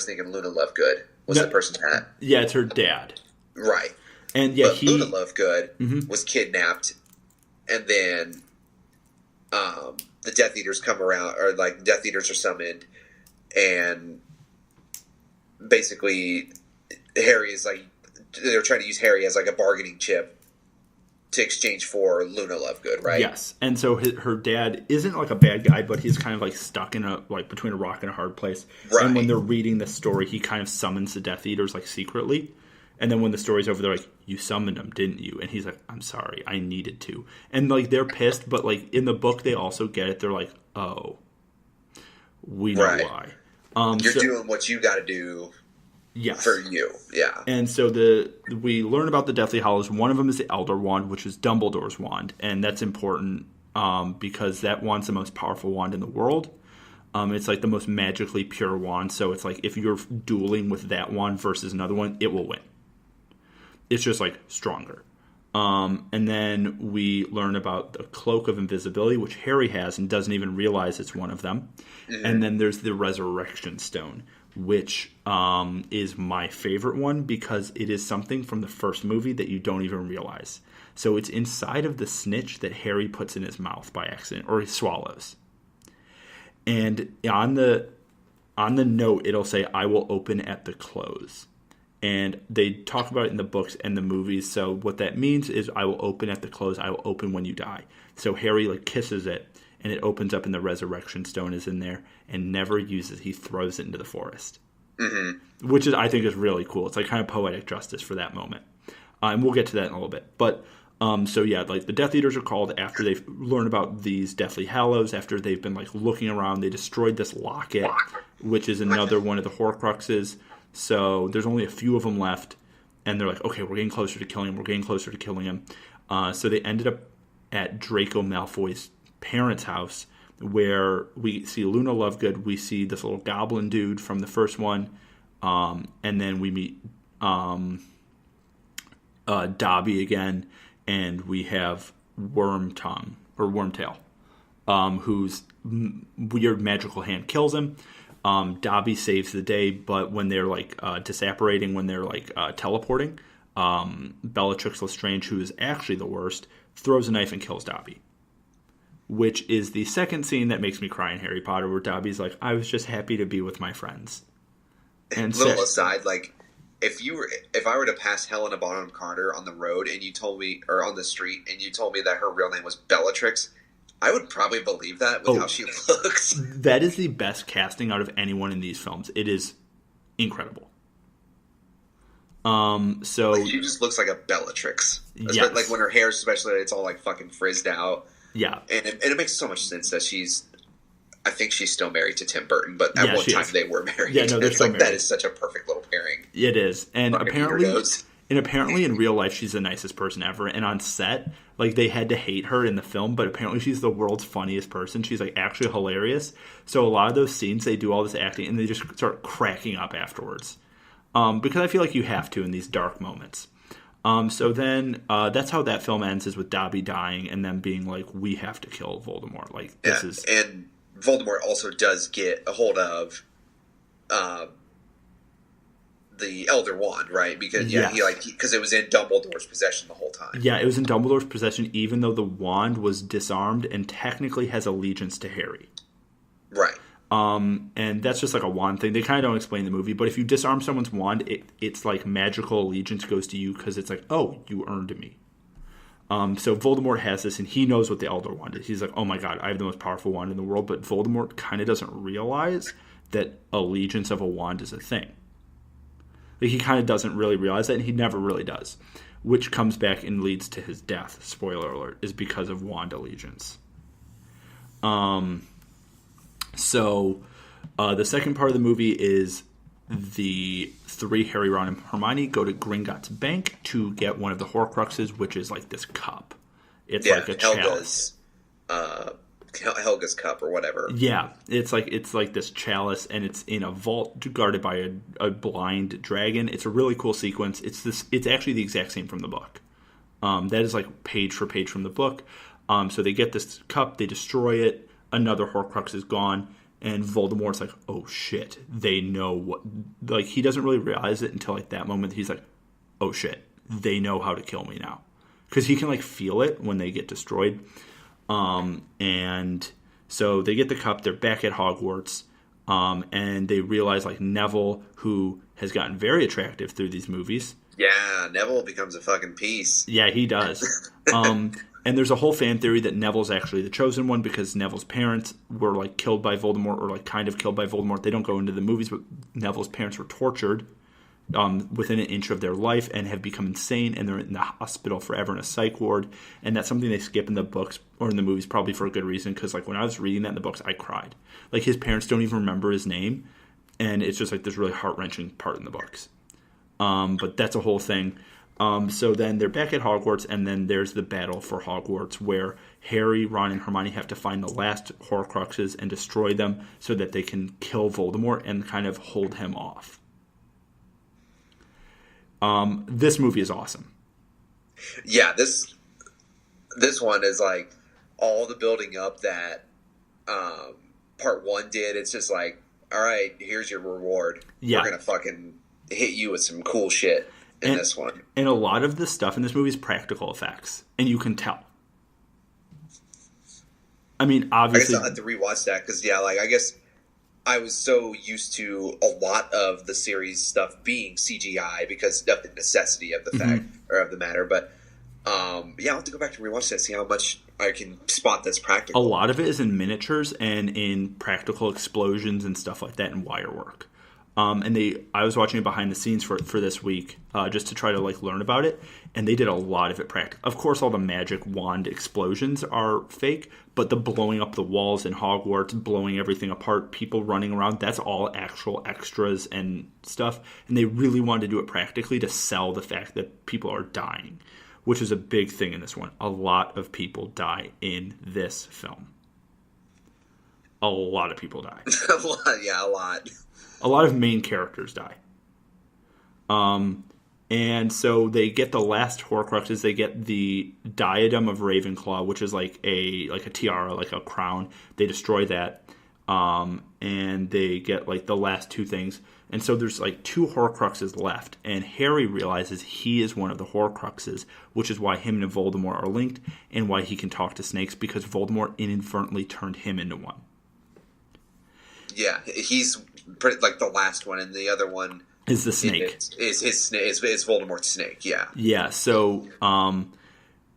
thinking Luna Lovegood was the person's hat. Yeah, it's her dad. Right. And yeah, but Luna Lovegood was kidnapped, and then the Death Eaters come around, or Death Eaters are summoned, and basically Harry is they're trying to use Harry as a bargaining chip to exchange for Luna Lovegood, right? Yes, and so her dad isn't a bad guy, but he's kind of stuck in between a rock and a hard place. Right. And when they're reading the story, he kind of summons the Death Eaters secretly. And then when the story's over, they're like, "You summoned them, didn't you?" And he's like, "I'm sorry, I needed to." And they're pissed, but in the book they also get it. They're like, "Oh, we know why." You're doing what you got to do. Yes. For you, yeah. And so we learn about the Deathly Hallows. One of them is the Elder Wand, which is Dumbledore's wand, and that's important because that wand's the most powerful wand in the world. It's the most magically pure wand, so it's if you're dueling with that wand versus another one, it will win. It's just stronger. And then we learn about the Cloak of Invisibility, which Harry has and doesn't even realize it's one of them. Mm-hmm. And then there's the Resurrection Stone, which is my favorite one because it is something from the first movie that you don't even realize. So it's inside of the snitch that Harry puts in his mouth by accident, or he swallows. And on the note, it'll say, "I will open at the close." And they talk about it in the books and the movies. So what that means is, I will open at the close. I will open when you die. So Harry kisses it, and it opens up, and the Resurrection Stone is in there, and never uses. He throws it into the forest, which I think is really cool. It's kind of poetic justice for that moment, and we'll get to that in a little bit. But so yeah, the Death Eaters are called after they've learned about these Deathly Hallows. After they've been looking around, they destroyed this locket, which is another one of the Horcruxes. So there's only a few of them left, and they're like, okay, we're getting closer to killing him. We're getting closer to killing him. So they ended up at Draco Malfoy's parents' house, where we see Luna Lovegood. We see this little goblin dude from the first one, and then we meet Dobby again, and we have Wormtongue, or Wormtail, whose weird magical hand kills him. Dobby saves the day, but when they're disapparating, when they're teleporting, Bellatrix Lestrange, who is actually the worst, throws a knife and kills Dobby. Which is the second scene that makes me cry in Harry Potter, where Dobby's like, "I was just happy to be with my friends." And little aside, if I were to pass Helena Bonham Carter on the road and you told me, or on the street, and you told me that her real name was Bellatrix, I would probably believe that with how she looks. That is the best casting out of anyone in these films. It is incredible. So she just looks like a Bellatrix. Yes. When her hair, especially, it's all fucking frizzed out. Yeah. And it makes so much sense that I think she's still married to Tim Burton, but at one time they were married. Yeah, no, they're still married. That is such a perfect little pairing. It is. And apparently in real life, she's the nicest person ever. And on set, they had to hate her in the film, but apparently she's the world's funniest person. She's actually hilarious. So a lot of those scenes, they do all this acting, and they just start cracking up afterwards. Because I feel like you have to in these dark moments. So then that's how that film ends, is with Dobby dying and them being like, we have to kill Voldemort. And Voldemort also does get a hold of the Elder Wand, right? Because because it was in Dumbledore's possession the whole time. Yeah, it was in Dumbledore's possession, even though the wand was disarmed and technically has allegiance to Harry. Right. And that's just like a wand thing. They kind of don't explain the movie, but if you disarm someone's wand, it's like magical allegiance goes to you because it's like, oh, you earned me. So Voldemort has this, and he knows what the Elder Wand is. He's like, oh my god, I have the most powerful wand in the world, but Voldemort kind of doesn't realize that allegiance of a wand is a thing. Like, he kind of doesn't really realize that, and he never really does. Which comes back and leads to his death, spoiler alert, is because of wand allegiance. So the second part of the movie is the three, Harry, Ron, and Hermione, go to Gringotts Bank to get one of the Horcruxes, which is like this cup. It's like a chalice. Helga's cup or whatever. Yeah, it's like this chalice, and it's in a vault guarded by a blind dragon. It's a really cool sequence. It's actually the exact same from the book. That is like page for page from the book. So they get this cup, they destroy it. Another Horcrux is gone, and Voldemort's like, oh shit, they know what. Like, he doesn't really realize it until like that moment. He's like, oh shit, they know how to kill me now, because he can like feel it when they get destroyed. And so they get the cup, they're back at Hogwarts, and they realize like Neville, who has gotten very attractive through these movies. Yeah, Neville becomes a fucking piece. Yeah, he does. And there's a whole fan theory that Neville's actually the chosen one because Neville's parents were like killed by Voldemort, or like kind of killed by Voldemort. They don't go into the movies, but Neville's parents were tortured within an inch of their life and have become insane, and they're in the hospital forever in a psych ward. And that's something they skip in the books or in the movies, probably for a good reason, because like when I was reading that in the books, I cried. Like, his parents don't even remember his name, and it's just like this really heart-wrenching part in the books. But that's a whole thing. So then they're back at Hogwarts, and then there's the battle for Hogwarts, where Harry, Ron, and Hermione have to find the last Horcruxes and destroy them so that they can kill Voldemort and kind of hold him off. This movie is awesome. Yeah, this one is like all the building up that part one did. It's just like, all right, here's your reward. Yeah. We're gonna fucking hit you with some cool shit in this one. And a lot of the stuff in this movie is practical effects, and you can tell. I mean, obviously, I guess I'll have to rewatch that because I guess I was so used to a lot of the series stuff being CGI because of the necessity of the fact or of the matter. But I'll have to go back to rewatch that, see how much I can spot that's practical. A lot of it is in miniatures and in practical explosions and stuff like that, and wire work. I was watching it behind the scenes for this week, just to try to like learn about it, and they did a lot of it practical. Of course, all the magic wand explosions are fake, but the blowing up the walls in Hogwarts, blowing everything apart, people running around, that's all actual extras and stuff. And they really wanted to do it practically to sell the fact that people are dying, which is a big thing in this one. A lot of people die in this film. A lot of people die. A lot. A lot of main characters die. And so they get the last Horcruxes. They get the Diadem of Ravenclaw, which is like a tiara, like a crown. They destroy that. And they get like the last two things. And so there's like 2 Horcruxes left. And Harry realizes he is one of the Horcruxes, which is why him and Voldemort are linked, and why he can talk to snakes, because Voldemort inadvertently turned him into one. Yeah, he's like the last one, and the other one is the snake. Is Voldemort's snake? Yeah. Yeah. So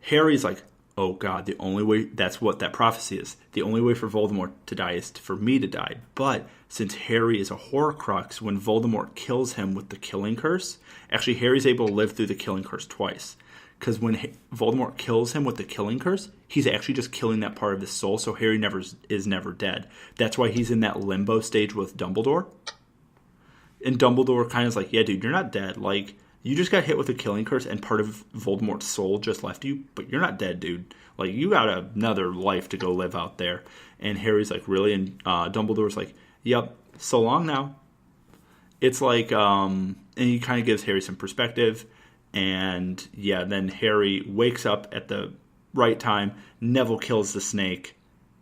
Harry's like, oh god, the only way, that's what that prophecy is. The only way for Voldemort to die is for me to die. But since Harry is a Horcrux, when Voldemort kills him with the Killing Curse, actually Harry's able to live through the Killing Curse twice. Because when Voldemort kills him with the Killing Curse, he's actually just killing that part of his soul, so Harry is never dead. That's why he's in that limbo stage with Dumbledore. And Dumbledore kind of is like, yeah, dude, you're not dead. Like, you just got hit with a Killing Curse, and part of Voldemort's soul just left you, but you're not dead, dude. Like, you got another life to go live out there. And Harry's like, really? And Dumbledore's like, yep, so long now. It's like, and he kind of gives Harry some perspective. And yeah, then Harry wakes up at the right time. Neville kills the snake,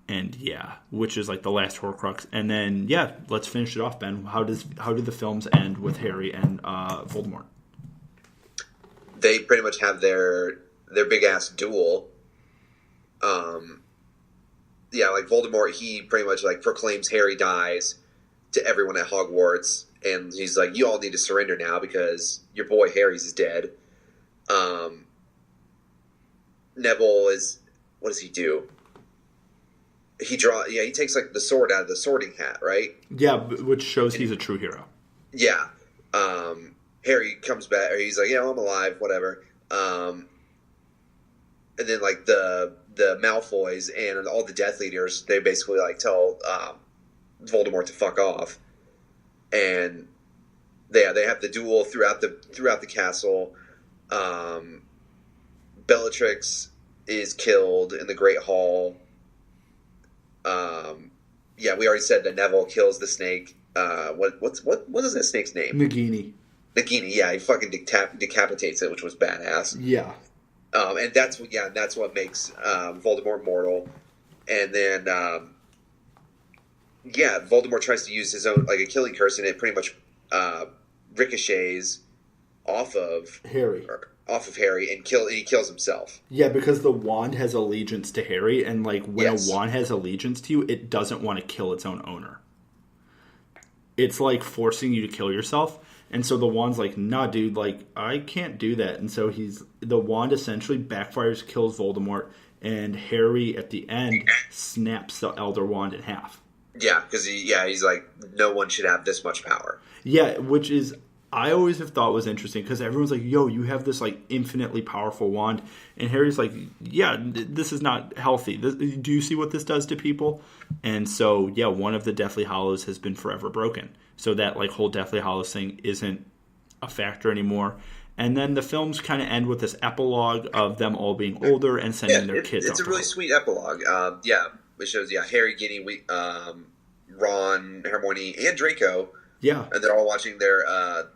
And yeah, which is like the last Horcrux. And then yeah, let's finish it off, Ben. How do the films end with Harry and Voldemort? They pretty much have their big ass duel. Yeah, like Voldemort, he pretty much like proclaims Harry dies to everyone at Hogwarts, and he's like, "You all need to surrender now because your boy Harry's dead." Neville is, what does he do? He takes like the sword out of the Sorting Hat, right? Yeah, which shows he's a true hero. Yeah. Harry comes back, or he's like, "Yeah, I'm alive, whatever." And then like the Malfoys and all the Death Eaters, they basically like tell Voldemort to fuck off, and they have the duel throughout the castle. Bellatrix is killed in the Great Hall. Yeah, we already said that Neville kills the snake. What is that snake's name? Nagini. Nagini, yeah, he fucking decapitates it, which was badass. Yeah. And that's what makes Voldemort mortal. And then, Voldemort tries to use his own like a killing curse, and it pretty much ricochets off of Harry, and he kills himself. Yeah, because the wand has allegiance to Harry, and like when a wand has allegiance to you, it doesn't want to kill its own owner. It's like forcing you to kill yourself. And so the wand's like, nah, dude, like, I can't do that. And so the wand essentially backfires, kills Voldemort, and Harry at the end snaps the Elder Wand in half. Yeah, because he's like, no one should have this much power. Yeah, which is, I always have thought was interesting, because everyone's like, yo, you have this, like, infinitely powerful wand. And Harry's like, yeah, this is not healthy. Do you see what this does to people? And so, yeah, one of the Deathly Hallows has been forever broken. So that like whole Deathly Hallows thing isn't a factor anymore. And then the films kind of end with this epilogue of them all being older and sending their kids off. It's a really sweet epilogue. It shows Harry, Ginny, Ron, Hermione, and Draco. Yeah, and they're all watching their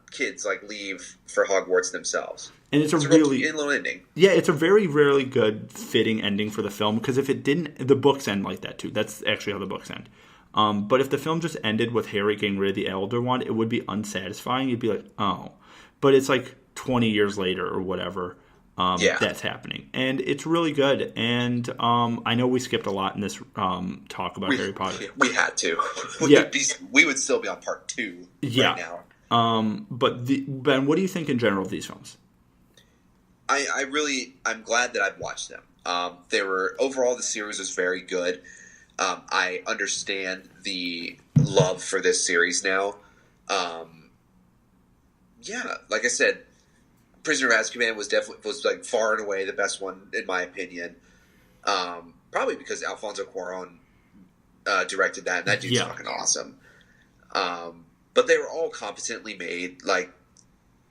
kids like leave for Hogwarts themselves. And it's a really little ending. Yeah, it's a very rarely good fitting ending for the film, because if it didn't, the books end like that too. That's actually how the books end. But if the film just ended with Harry getting rid of the Elder Wand, it would be unsatisfying. You'd be like, oh. But it's like 20 years later or whatever that's happening. And it's really good. And I know we skipped a lot in this talk about Harry Potter. We had to. We would still be on part 2 right now. But Ben, what do you think in general of these films? I'm glad that I've watched them. Overall, the series was very good. I understand the love for this series now. Like I said, Prisoner of Azkaban was like far and away the best one in my opinion. Probably because Alfonso Cuarón directed that, and that dude's fucking awesome. But they were all competently made. Like,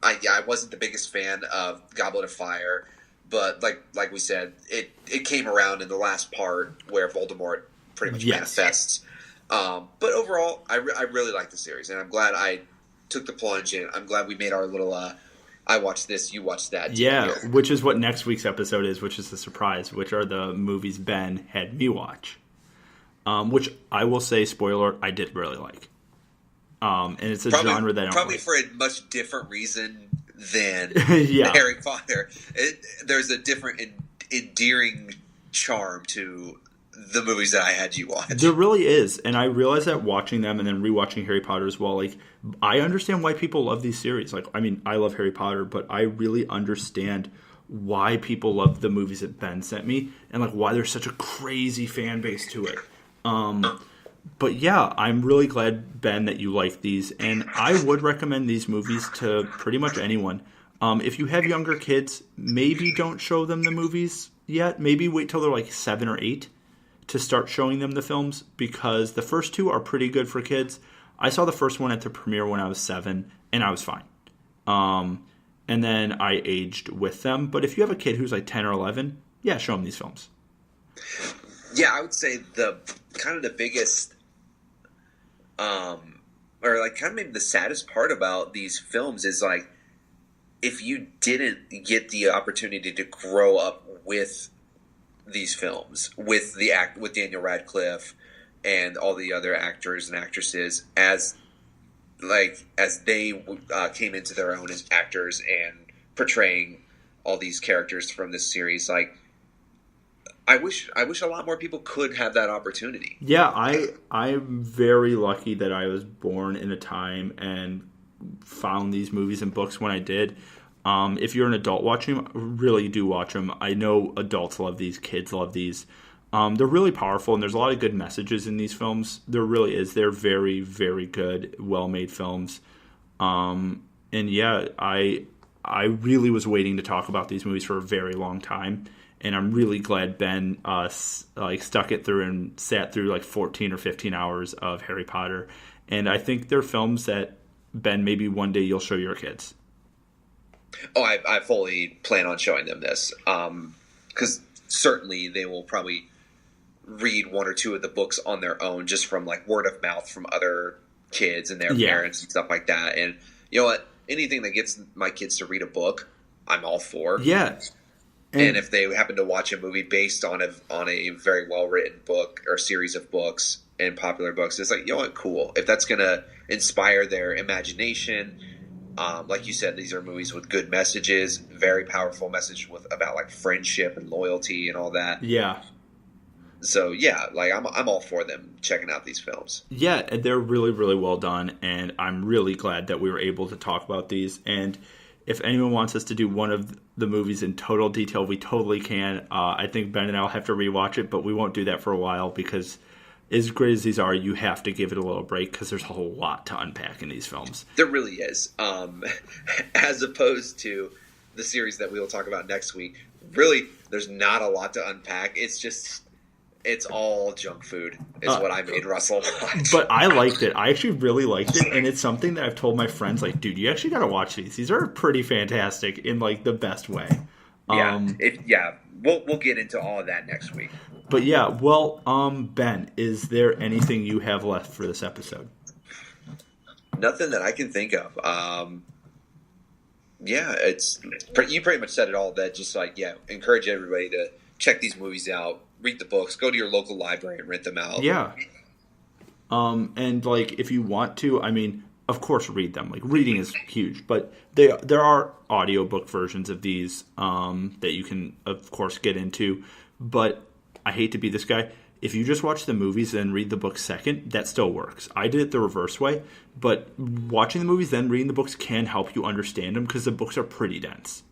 I wasn't the biggest fan of Goblet of Fire, but like we said, it came around in the last part where Voldemort pretty much manifests. But overall, I really like the series, and I'm glad I took the plunge, and I'm glad we made our little I watched this, you watched that. Yeah, which is what next week's episode is, which is the surprise, which are the movies Ben had me watch. Which I will say, spoiler alert, I did really like. And it's a genre that I don't probably like. For a much different reason than Harry Potter. There's a different endearing charm to the movies that I had you watch. There really is, and I realized that watching them and then rewatching Harry Potter as well. Like, I understand why people love these series. Like, I mean, I love Harry Potter, but I really understand why people love the movies that Ben sent me, and like why there's such a crazy fan base to it. But yeah, I'm really glad, Ben, that you like these, and I would recommend these movies to pretty much anyone. If you have younger kids, maybe don't show them the movies yet. Maybe wait till they're like 7 or 8 to start showing them the films, because the first 2 are pretty good for kids. I saw the first one at the premiere when I was 7, and I was fine. And then I aged with them. But if you have a kid who's like 10 or 11, yeah, show them these films. Yeah, I would say the biggest, or like kind of maybe the saddest part about these films is like, if you didn't get the opportunity to grow up with these films with with Daniel Radcliffe and all the other actors and actresses as they came into their own as actors and portraying all these characters from this series. Like, I wish a lot more people could have that opportunity. Yeah, I'm very lucky that I was born in a time and found these movies and books when I did. If you're an adult watching them, really do watch them. I know adults love these, kids love these. They're really powerful, and there's a lot of good messages in these films. There really is. They're very, very good, well-made films. And yeah, I really was waiting to talk about these movies for a very long time, and I'm really glad Ben stuck it through and sat through like 14 or 15 hours of Harry Potter. And I think they're films that, Ben, maybe one day you'll show your kids. Oh, I fully plan on showing them this, because certainly they will probably read one or two of the books on their own, just from like word of mouth from other kids and their parents and stuff like that. And you know what? Anything that gets my kids to read a book, I'm all for. Yeah. And if they happen to watch a movie based on a very well written book or series of books and popular books, it's like, you know what, cool. If that's gonna inspire their imagination. Like you said, these are movies with good messages, very powerful message about like friendship and loyalty and all that. Yeah. So yeah, like I'm all for them checking out these films. Yeah, they're really, really well done, and I'm really glad that we were able to talk about these. And if anyone wants us to do one of the movies in total detail, we totally can. I think Ben and I will have to rewatch it, but we won't do that for a while because as great as these are, you have to give it a little break because there's a whole lot to unpack in these films. There really is. As opposed to the series that we will talk about next week, really, there's not a lot to unpack. It's all junk food is what I made Russell watch. But I liked it. I actually really liked it, and it's something that I've told my friends, like, dude, you actually got to watch these. These are pretty fantastic in, like, the best way. We'll get into all of that next week. But yeah, well, Ben, is there anything you have left for this episode? Nothing that I can think of. You pretty much said it all. That just like, encourage everybody to check these movies out, read the books, go to your local library and rent them out. Yeah. And like, if you want to, I mean, of course, read them. Like, reading is huge, but there are audiobook versions of these that you can, of course, get into. But I hate to be this guy. If you just watch the movies and read the books second, that still works. I did it the reverse way, but watching the movies then reading the books can help you understand them because the books are pretty dense.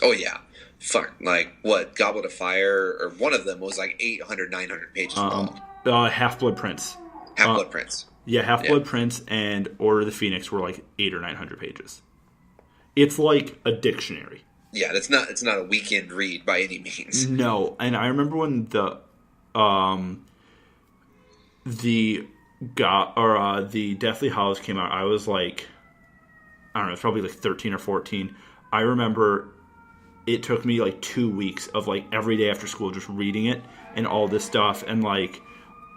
Oh, yeah. Fuck. Like, what, Goblet of Fire, or one of them was like 800, 900 pages long. Half-Blood Prince. Half-Blood Prince. Yeah, Half-Blood Prince and Order of the Phoenix were like 800 or 900 pages. It's like a dictionary. Yeah, it's not a weekend read by any means. No, and I remember when the Deathly Hallows came out, I was like, I don't know, it's probably like 13 or 14. I remember it took me like 2 weeks of like every day after school just reading it and all this stuff and like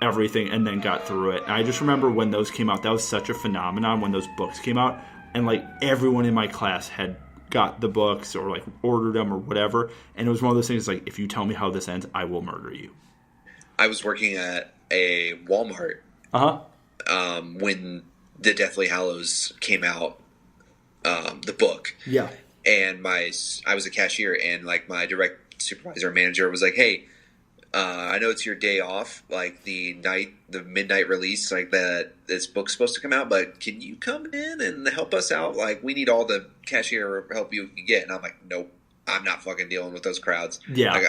everything, and then got through it. And I just remember when those came out, that was such a phenomenon when those books came out, and like everyone in my class had got the books or like ordered them or whatever, and it was one of those things like, if you tell me how this ends, I will murder you. I was working at a Walmart when the Deathly Hallows came out, the book. Yeah. And I was a cashier, and like my direct supervisor manager was like, hey, I know it's your day off, like the midnight release, like that this book's supposed to come out, but can you come in and help us out? Like, we need all the cashier help you can get. And I'm like, nope, I'm not fucking dealing with those crowds. Yeah. Like,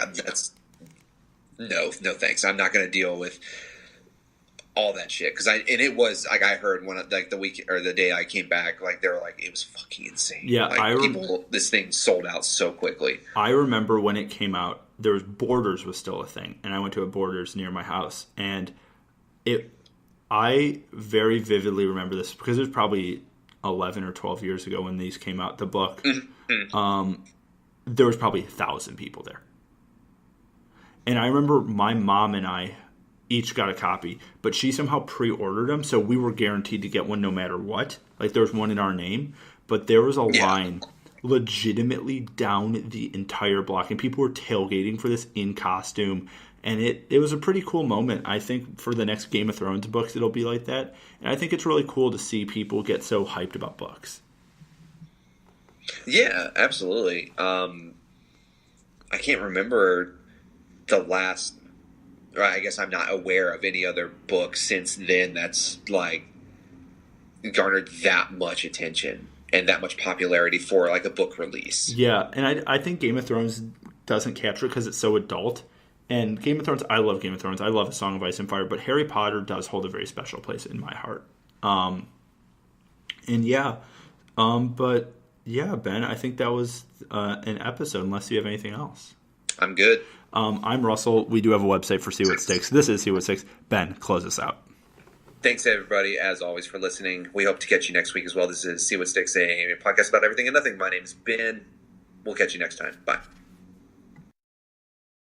no thanks. I'm not going to deal with all that shit. It was like, I heard like the week or the day I came back, like they were like, it was fucking insane. Yeah. Like, this thing sold out so quickly. I remember when it came out, Borders was still a thing, and I went to a Borders near my house, and I very vividly remember this because it was probably 11 or 12 years ago when these came out, the book. There was probably 1,000 people there. And I remember my mom and I each got a copy, but she somehow pre-ordered them, so we were guaranteed to get one no matter what. Like, there was one in our name, but there was a line legitimately down the entire block, and people were tailgating for this in costume. And it was a pretty cool moment. I think for the next Game of Thrones books, it'll be like that. And I think it's really cool to see people get so hyped about books. Yeah, absolutely. I can't remember the last, or I guess I'm not aware of any other book since then that's like garnered that much attention and that much popularity for like a book release. Yeah, and I think Game of Thrones doesn't capture it because it's so adult. And Game of Thrones, I love Game of Thrones. I love A Song of Ice and Fire, but Harry Potter does hold a very special place in my heart. But yeah, Ben, I think that was an episode, unless you have anything else. I'm good. I'm Russell. We do have a website for See What Sticks. This is See What Sticks. Ben, close us out. Thanks, everybody, as always, for listening. We hope to catch you next week as well. This is See What Sticks, a podcast about everything and nothing. My name is Ben. We'll catch you next time. Bye.